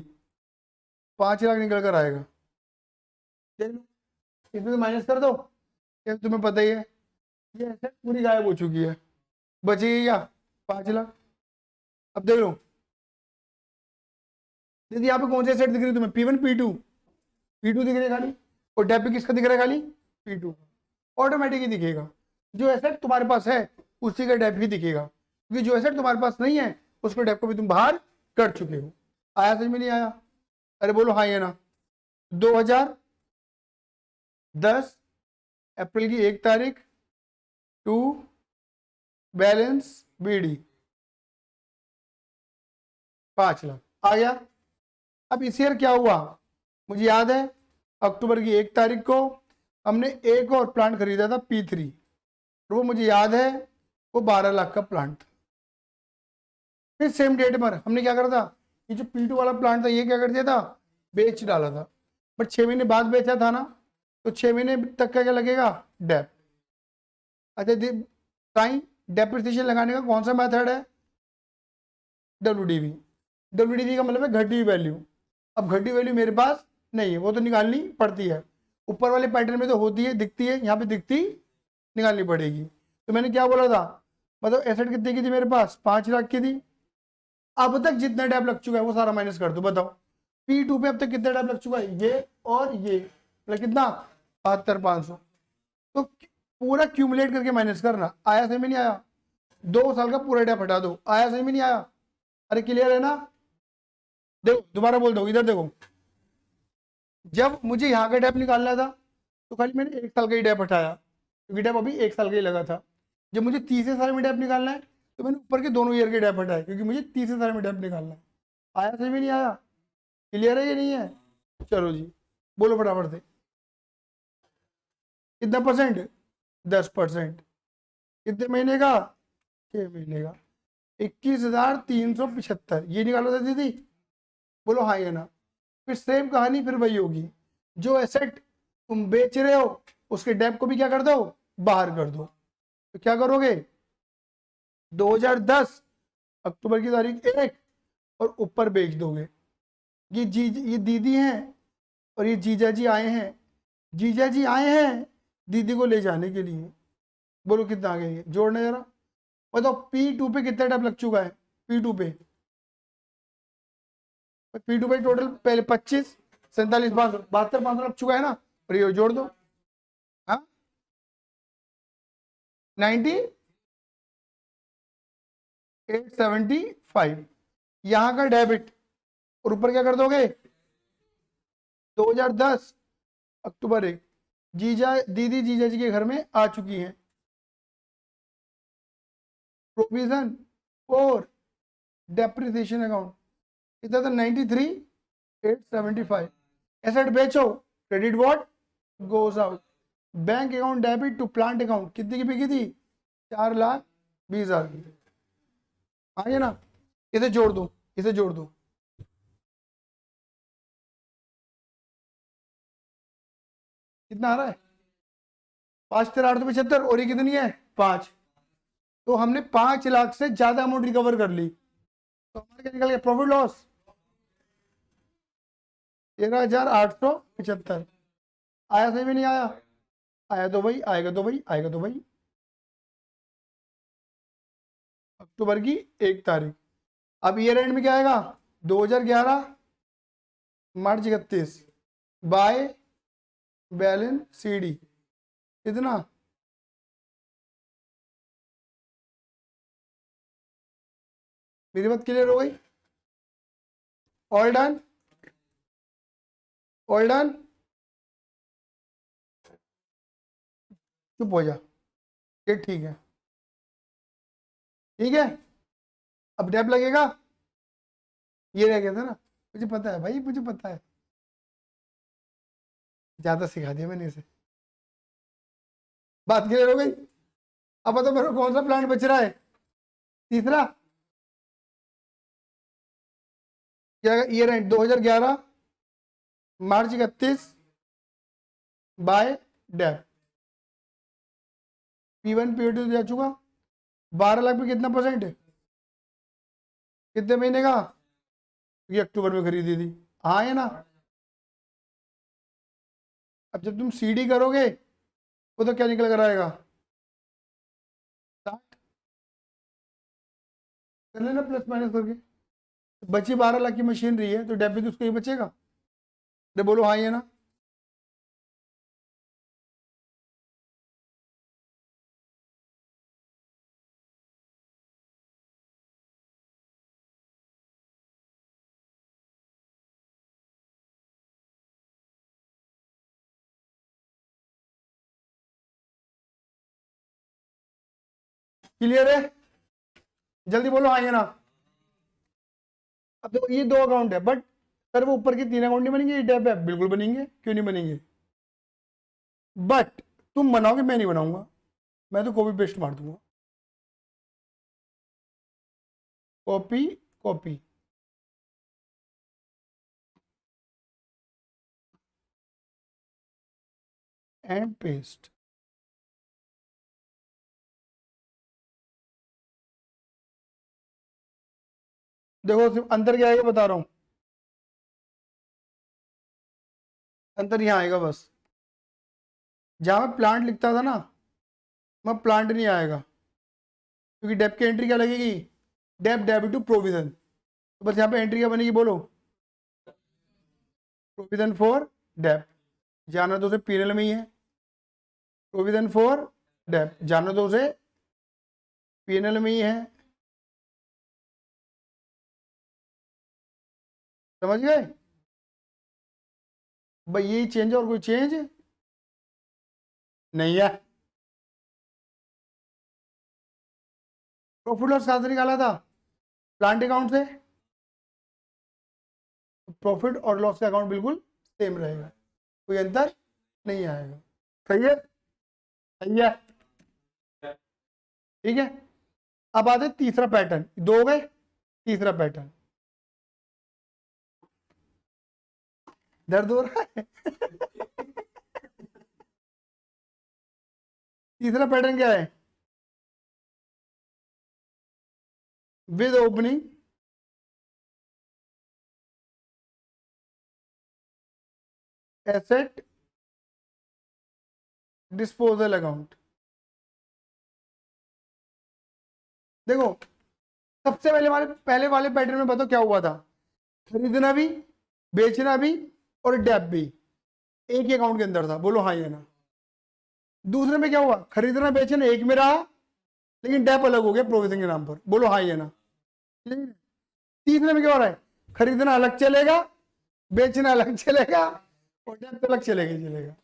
5 लाख निकल कर आएगा। देख लो, इसमें तो माइनस कर दो, ये तुम्हें पता ही है, ये ऐसे पूरी गायब हो चुकी है, बचेगी क्या, 5 लाख। अब देख लो दीदी, यहाँ पे कौन से सेट दिख रही है तुम्हें, P1 P2, P2 दिख रही है खाली, और डेबिट किसका दिख रहा है खाली, P2। ऑटोमेटिक ही दिखेगा, जो एसेट तुम्हारे पास है उसी का डेप ही दिखेगा, क्योंकि जो एसेट तुम्हारे पास नहीं है उसको डेप को भी तुम बाहर कर चुके हो। आया समझ में नहीं आया? अरे बोलो हाँ या ना। 2010 अप्रैल की 1 तारीख टू बैलेंस BD 5 लाख आ गया। अब इस ईयर क्या हुआ, मुझे याद है अक्टूबर की 1 तारीख को हमने एक और प्लांट खरीदा था P3, और वो मुझे याद है वो 12 लाख का प्लांट था। फिर सेम डेट पर हमने क्या करा था, ये जो P2 वाला प्लांट था ये क्या कर दिया था, बेच डाला था, बट 6 महीने बाद बेचा था ना, तो 6 महीने तक का क्या लगेगा, डेप। अच्छा टाइम डेप्रिसिएशन लगाने का कौन सा मेथड है, WDV। WDV का मतलब है घटी हुई वैल्यू। अब घटी वैल्यू मेरे पास नहीं है, वो तो निकालनी पड़ती है, ऊपर वाले पैटर्न में तो होती है, दिखती है, यहाँ पे दिखती, निकालनी पड़ेगी। तो मैंने क्या बोला था, मतलब एसेट कितने की थी मेरे पास, 5 लाख की थी। अब तक जितना डेप लग चुका है वो सारा माइनस कर दो, बताओ P2 पे अब तक कितना डेप लग चुका है, ये और ये, मतलब कितना, 72,500। तो पूरा क्यूमुलेट करके माइनस करना। आया सही में नहीं आया? 2 साल का पूरा डेप हटा दो। आया सही में नहीं आया? अरे क्लियर है ना? देखो दोबारा बोल दो, इधर देखो, जब मुझे यहाँ का डेप निकालना था तो खाली मैंने 1 साल का ही डेप हटाया, क्योंकि डेप अभी 1 साल का ही लगा था। जब मुझे तीसरे साल में डेप निकालना है तो मैंने ऊपर के दोनों ईयर के डेप हटाए, क्योंकि मुझे तीसरे साल में डेप निकालना है। आया सही में नहीं आया? क्लियर है ये नहीं है? चलो जी, बोलो फटाफट से, कितना परसेंट, 10%। कितने महीने का, 6 महीने का, 21,375, ये निकालो था दीदी, बोलो हाँ या ना। फिर सेम कहानी फिर वही होगी, जो एसेट तुम बेच रहे हो उसके डेप को भी क्या कर दो, बाहर कर दो। तो क्या करोगे, 2010 अक्टूबर की तारीख 1 और ऊपर बेच दोगे, ये दीदी हैं और ये जीजा जी आए हैं। जीजा जी आए हैं दीदी को ले जाने के लिए। बोलो कितना आ गया ये, जोड़ना जरा बताओ। P2 पे कितना टाइम लग चुका है? P2 पे टोटल पहले 25, 47, 72 500 लग चुका है ना। और ये जोड़ दो। हाँ 9875 यहाँ का डेबिट और ऊपर क्या कर दोगे 2010 अक्टूबर 1। दीदी जीजा जी के घर में आ चुकी हैं। प्रोविजन और डेप्रिसिएशन अकाउंट कितना था 93,875। एसेट बेचो, credit what goes out. Bank account debit to plant account कितनी की बिकी थी 4,20,000 की। आगे ना, इसे जोड़ दो, इसे जोड़ दो। कितना आ रहा है 5,875 और ये कितनी है 5। तो हमने 5 लाख से ज्यादा अमाउंट रिकवर कर ली। तो हमारे क्या निकल गया प्रॉफिट लॉस 13,875। आया सही में नहीं आया? आया तो भाई, आएगा तो भाई, आएगा तो भाई। अक्टूबर की 1 तारीख। अब ईयर एंड में क्या आएगा 2011 मार्च 31 बाय बैलेंस सीडी कितना। मेरी बात क्लियर हो गई? All done, all done. चुप हो जा, ये ठीक है, ठीक है। अब डेप लगेगा, ये रह गया था ना। मुझे पता है भाई, मुझे पता है, ज्यादा सिखा दिया मैंने इसे। बात क्लियर हो गई? अब बताओ मेरे को कौन सा प्लांट बच रहा है? तीसरा क्या? Year end 2011 March 31 by dep. P1 P2 जा चुका। 12 लाख पे कितना परसेंट है? कितने महीने का? ये अक्टूबर में खरीदी थी। हाँ है ना। अब जब तुम सीडी करोगे वो तो क्या निकल कर आएगा 60। कर लेना प्लस माइनस करके। बची 12 लाख की मशीनरी है तो डेबिट उसको ही बचेगा। अरे बोलो हाँ ये ना। क्लियर है? जल्दी बोलो हाँ ये ना। अब देखो ये 2 अकाउंट है बट सर वो ऊपर के 3 अकाउंट नहीं बनेंगे, ये डेप है बिल्कुल बनेंगे, क्यों नहीं बनेंगे। बट तुम बनाओगे, मैं नहीं बनाऊंगा, मैं तो कॉपी पेस्ट मार दूंगा। Copy copy and paste. देखो सिर्फ अंतर क्या आएगा बता रहा हूं। अंतर यहाँ आएगा बस, जहां मैं प्लांट लिखता था ना वहां प्लांट नहीं आएगा, क्योंकि डेप की एंट्री क्या लगेगी डेप डेबिट टू प्रोविजन। तो बस यहाँ पे एंट्री क्या बनेगी बोलो प्रोविजन फॉर डेप। जाना तो उसे पीएनएल में ही है। प्रोविजन फॉर डेप जाना तो उसे पीएनएल में ही है। समझ गए भाई? यही चेंज है और कोई चेंज नहीं है। प्रॉफिट लॉस कहाँ से निकाला था? प्लांट अकाउंट से। प्रॉफिट और लॉस का अकाउंट बिल्कुल सेम रहेगा, कोई अंतर नहीं आएगा। सही है? सही है, ठीक है। अब आते तीसरा पैटर्न, 2 हो गए, तीसरा पैटर्न। दर्द हो रहा है तीसरा पैटर्न क्या है? With opening asset disposal account. देखो सबसे पहले वाले पैटर्न में बताओ क्या हुआ था, खरीदना भी, बेचना भी और डेप भी एक ही अकाउंट के अंदर था, बोलो हाँ या ना। दूसरे में क्या हुआ, खरीदना बेचना एक में रहा लेकिन डेप अलग हो गया प्रोविजन के नाम पर, बोलो हाँ या ना। तीसरे में क्या हो रहा है, खरीदना अलग चलेगा, बेचना अलग चलेगा और डेप अलग चलेगा।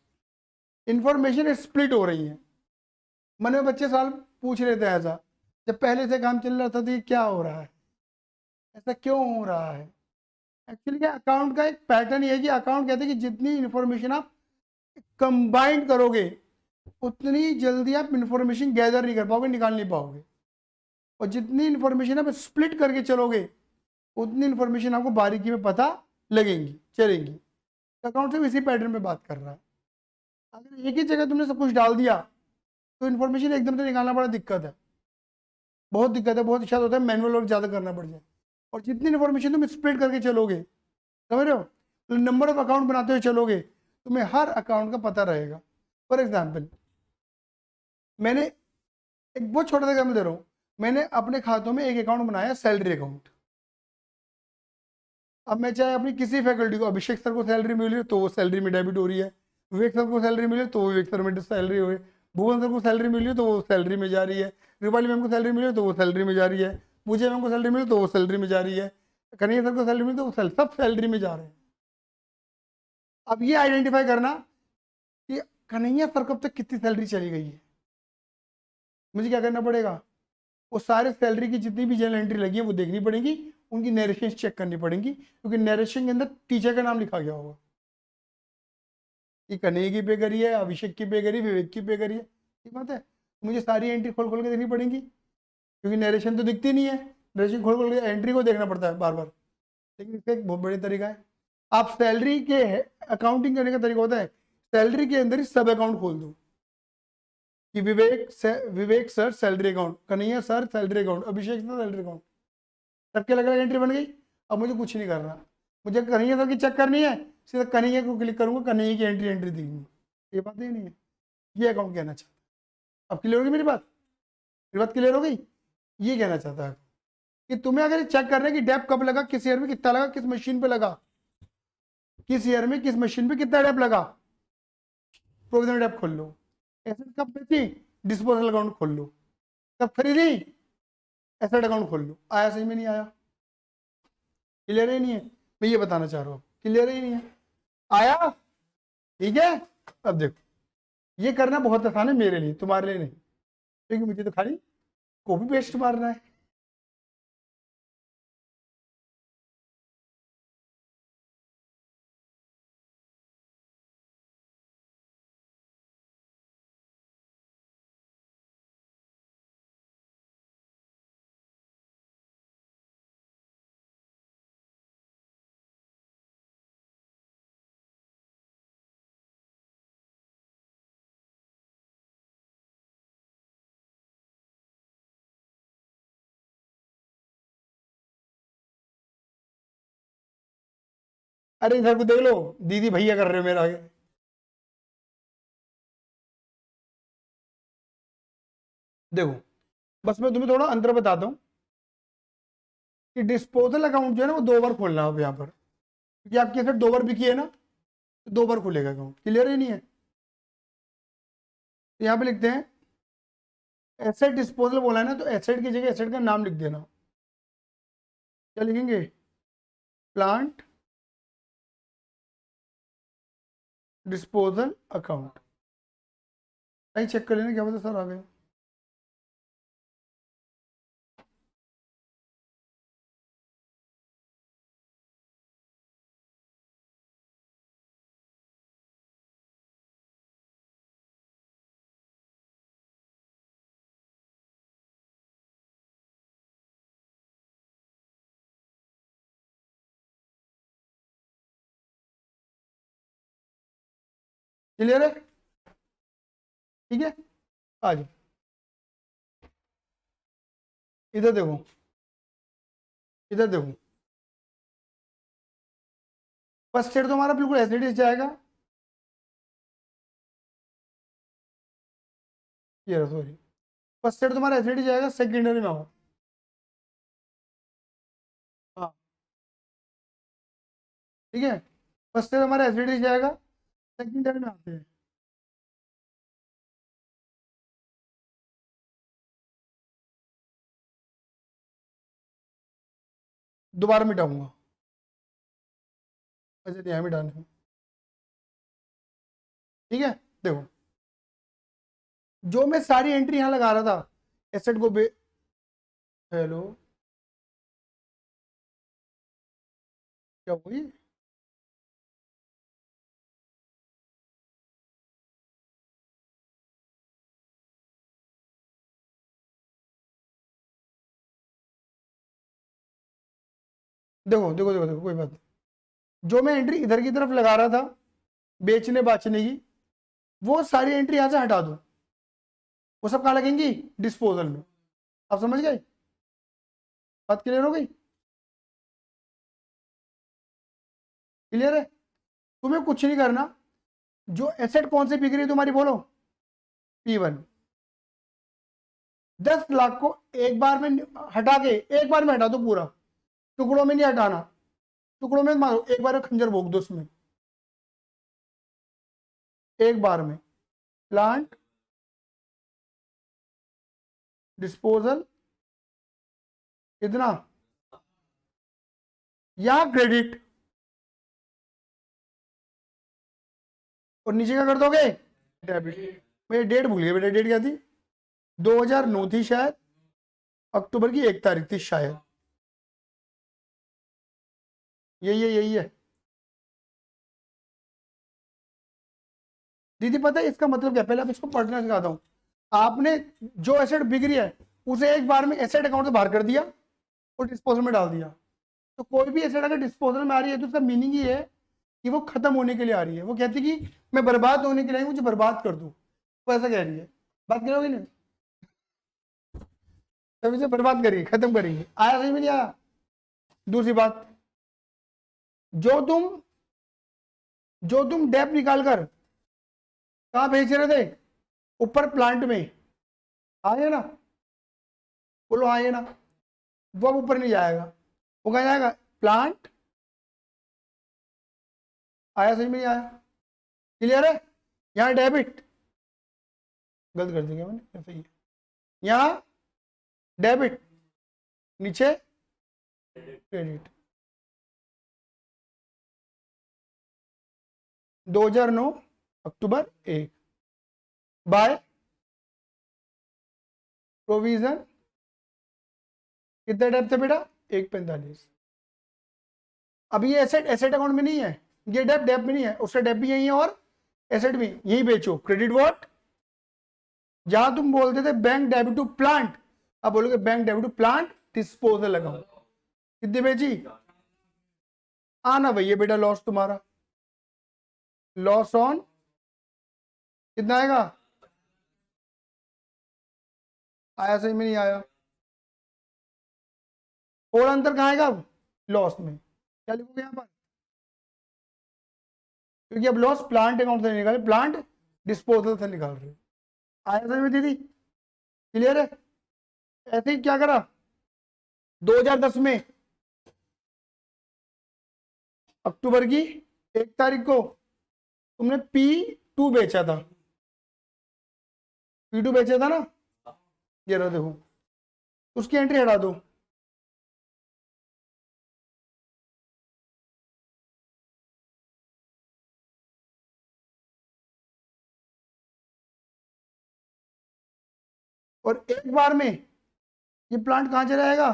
इंफॉर्मेशन स्प्लिट हो रही है। मन में बच्चे साल पूछ रहे थे ऐसा, जब पहले से काम चल रहा था तो ये क्या हो रहा है, ऐसा क्यों हो रहा है। एक्चुअली क्या, अकाउंट का एक पैटर्न ये है कि अकाउंट कहते हैं कि जितनी इंफॉर्मेशन आप कंबाइंड करोगे उतनी जल्दी आप इंफॉर्मेशन गैदर नहीं कर पाओगे, निकाल नहीं पाओगे, और जितनी इंफॉर्मेशन आप स्प्लिट करके चलोगे उतनी इंफॉर्मेशन आपको बारीकी में पता लगेंगी, चलेंगी। अकाउंट सिर्फ इसी पैटर्न में बात कर रहा है। अगर एक ही जगह तुमने सब कुछ डाल दिया तो इन्फॉर्मेशन एकदम से निकालना बड़ा दिक्कत है, बहुत दिक्कत है, बहुत शायद होता है मैनुअल वर्क ज़्यादा करना पड़ जाए। और जितनी इन्फॉर्मेशन तुम स्प्रेड करके चलोगे, समझ रहे हो, तो नंबर ऑफ अकाउंट बनाते हुए चलोगे, तुम्हें हर अकाउंट का पता रहेगा। फॉर एग्जाम्पल, मैंने एक बहुत छोटा सा एग्जाम्पल दे रहा हूँ, मैंने अपने खातों में एक अकाउंट बनाया सैलरी अकाउंट। अब मैं चाहे अपनी किसी फैकल्टी को, अभिषेक सर को सैलरी मिली है तो वो सैलरी में डेबिट हो रही है, विवेक सर को सैलरी मिली तो विवेक सर में सैलरी हो रही है, भुवन सर को सैलरी मिली है तो वो सैलरी में जा रही है, रूपाली मैम को सैलरी मिली है तो वो सैलरी में जा रही है, पूजा मैम को सैलरी मिली तो वो सैलरी में जा रही है, कन्हैया सर को सैलरी मिली तो वो सब सैलरी में जा रहे हैं। अब ये आइडेंटिफाई करना कि कन्हैया सर कब तक कितनी सैलरी चली गई है, मुझे क्या करना पड़ेगा, वो सारे सैलरी की जितनी भी जनरल एंट्री लगी है वो देखनी पड़ेगी, उनकी नरेशन चेक करनी पड़ेगी, क्योंकि नरेशन के अंदर टीचर का नाम लिखा गया होगा कि कन्हैया की पे करी है, अभिषेक की पे करी, विवेक की पे करी है, ठीक बात है। मुझे सारी एंट्री खोल खोल के देखनी पड़ेंगी, क्योंकि नरेशन तो दिखती नहीं है, नरेशन खोल खोल के एंट्री को देखना पड़ता है बार बार। लेकिन इसका एक बहुत बड़ा तरीका है, आप सैलरी के अकाउंटिंग करने का तरीका होता है, सैलरी के अंदर ही सब अकाउंट खोल दो कि Vivek sir salary account, Kanhaiya sir salary account, Abhishek sir salary account, सबके अलग अलग एंट्री बन गई। अब मुझे कुछ नहीं करना, मुझे कन्हैया सर की चेक करनी है, सीधा कन्हैया को क्लिक करूंगा, कन्हैया की एंट्री देंगे, ये बात ही नहीं है, ये अकाउंट कहना चाहता है। अब क्लियर होगी मेरी बात क्लियर हो गई। ये कहना चाहता है कि तुम्हें अगर चेक करना है कि डेप कब लगा, किस ईयर में कितना लगा, किस मशीन पे लगा, किस ईयर में किस मशीन पे कितना डेप लगा, प्रोविजनल डेप खोल लो। एसेट कब बेची, डिस्पोजल अकाउंट खोल लो। कब खरीदी, एसेट अकाउंट खोल लो। आया सही में नहीं आया, क्लियर ही नहीं है, मैं ये बताना चाह रहा हूँ, क्लियर ही नहीं है, आया, ठीक है। अब देखो ये करना बहुत आसान है मेरे लिए, तुम्हारे लिए नहीं, क्योंकि मुझे तो खाली कॉपी पेस्ट मारना है। अरे इधर को देख लो, दीदी भैया कर रहे हो मेरा आगे। देखो बस मैं तुम्हें थोड़ा अंतर बताता हूँ कि डिस्पोजल अकाउंट जो है ना वो दो बार खोलना है यहाँ पर, क्योंकि आपकी एसेट दो बार बिकी है ना, तो दो बार खुलेगा अकाउंट, क्लियर ही नहीं है। तो यहाँ पे लिखते हैं एसेट डिस्पोजल बोला है ना, तो एसेट की जगह एसेट का नाम लिख देना। क्या लिखेंगे, प्लांट डिस्पोजल अकाउंट। कहीं चेक कर लेना, क्या पता सर आ गए। क्लियर है, ठीक है। आ जाओ इधर देखो, इधर देखो, फर्स्ट ईयर तो हमारा बिल्कुल एज इट इज जाएगा, ये रहा, सॉरी, फर्स्ट सेट तुम्हारा एसिड जाएगा, सेकेंडरी में हो। हाँ ठीक है, फर्स्ट सेट हमारा एसिड जाएगा, सेकेंडरी में आते हैं। दोबारा मिटाऊंगा, अच्छा नहीं है मिटाने में। ठीक है, देखो जो मैं सारी एंट्री यहां लगा रहा था, एसेट को बे, हेलो, क्या हुई? देखो देखो देखो देखो, कोई बात नहीं, जो मैं एंट्री इधर की तरफ लगा रहा था, बेचने बाचने की, वो सारी एंट्री यहां से हटा दो, वो सब कहाँ लगेंगी? डिस्पोजल में। आप समझ गए? बात क्लियर हो गई? क्लियर है? तुम्हें कुछ नहीं करना, जो एसेट कौन से बिक रही है तुम्हारी, बोलो। P1। 10 लाख को एक बार में हटा के, एक बार में हटा दो पूरा, टुकड़ों में नहीं हटाना, टुकड़ों में मारो, एक बार में खंजर भोग दो उसमें, एक बार में। प्लांट, डिस्पोजल, कितना, या क्रेडिट, और नीचे क्या कर दोगे? डेबिट। मेरी डेट भूल गई बेटा, डेट क्या थी? 2009 थी शायद, अक्टूबर की 1 तारीख थी शायद, यही है यही है। दीदी पता है इसका मतलब क्या? पहले आप इसको पढ़ना सिखाता हूँ। आपने जो एसेट बिक रही है, उसे एक बार में एसेट अकाउंट से बाहर कर दिया और डिस्पोजल में डाल दिया। तो कोई भी एसेट अगर डिस्पोजल में आ रही है, तो उसका मीनिंग ये है कि वो खत्म होने के लिए आ रही है। वो कहती है कि मैं बर्बाद होने के लिए आई हूं, मुझे बर्बाद कर दो, वो ऐसा कह रही है। बात करोगे नहीं, तब इसे बर्बाद करिए, खत्म करेंगे। आया सही में नहीं आया? दूसरी बात, जो तुम जो तुम डेप निकाल कर कहाँ भेज रहे थे? ऊपर प्लांट में, आए ना? बोलो आए ना? वो अब ऊपर नहीं जाएगा, वो कहाँ जाएगा? प्लांट। आया सही में नहीं आया? क्लियर है? यहाँ डेबिट, गलत कर देंगे मैंने, सही है। यहाँ डेबिट, नीचे क्रेडिट। 2009 अक्टूबर 1, बाय प्रोविजन, कितने डेप थे बेटा? 145। अब ये एसेट एसेट अकाउंट में नहीं है, ये डेप डेप में नहीं है, उसका डेप भी यही है और एसेट भी यही बेचो। Credit what? जहां तुम बोलते थे बैंक डेबिट टू प्लांट, अब बोलोगे bank debit to plant disposal लगाओ। कितनी बेची? आना भैया बेटा, लॉस तुम्हारा, लॉस ऑन कितना आएगा? आया सही में नहीं आया? और अंतर कहाँ आएगा अब? लॉस में। क्या लिखोगे यहाँ पर? क्योंकि अब लॉस प्लांट अकाउंट से निकाले, प्लांट डिस्पोजल से निकाल रहे। आया सही में दीदी? क्लियर है? ऐसे ही क्या करा 2010 में, अक्टूबर की 1 तारीख को तुमने P2 बेचा था, P2 बेचा था ना? ये रहा देखो, उसकी एंट्री हटा दो। और एक बार में ये प्लांट कहां चला जाएगा?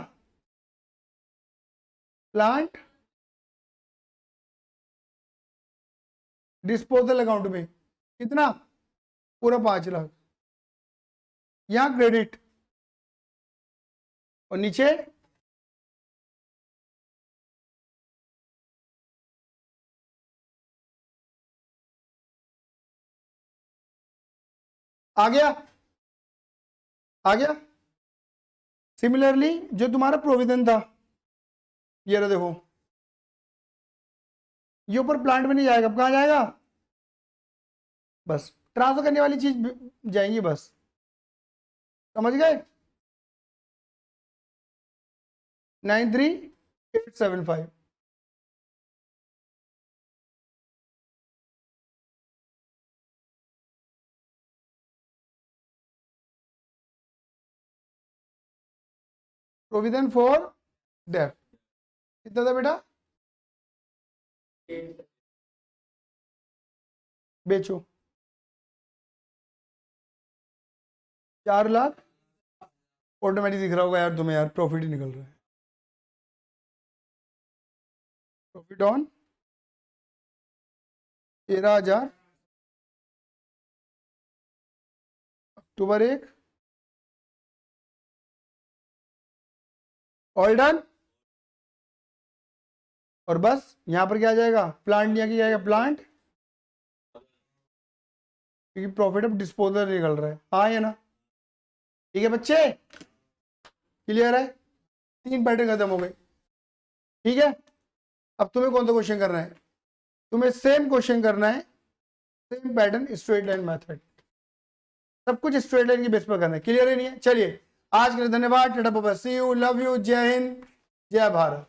प्लांट डिस्पोजल अकाउंट में, कितना? पूरा 5 लाख। यहां क्रेडिट, और नीचे आ गया, आ गया। सिमिलरली जो तुम्हारा प्रोविजन था, ये रहा देखो, ये ऊपर प्लांट में नहीं जाएगा, अब कहां जाएगा? बस ट्रांसफर करने वाली चीज जाएंगी बस। समझ गए? 93875। प्रोविजन फॉर डेथ कितना था बेटा? बेचो 4 लाख। ऑटोमेटिक दिख रहा होगा यार तुम्हें, यार प्रॉफिट ही निकल रहा है। Profit on 13,000 October 1। All done. और बस यहां पर क्या आ जाएगा? प्लांट यहाँ की जाएगा प्लांट, क्योंकि प्रॉफिट ऑफ डिस्पोजल निकल रहा है। हाँ या ना? ठीक है बच्चे, क्लियर है? 3 पैटर्न खत्म हो गए। ठीक है, अब तुम्हें कौन सा क्वेश्चन करना है? तुम्हें सेम क्वेश्चन करना है, same pattern, straight line method, सब कुछ स्ट्रेट लाइन की बेस पर करना है। क्लियर है नहीं है? चलिए आज के लिए धन्यवाद, टाटा bye bye, see you, love you, जय हिंद, जय भारत।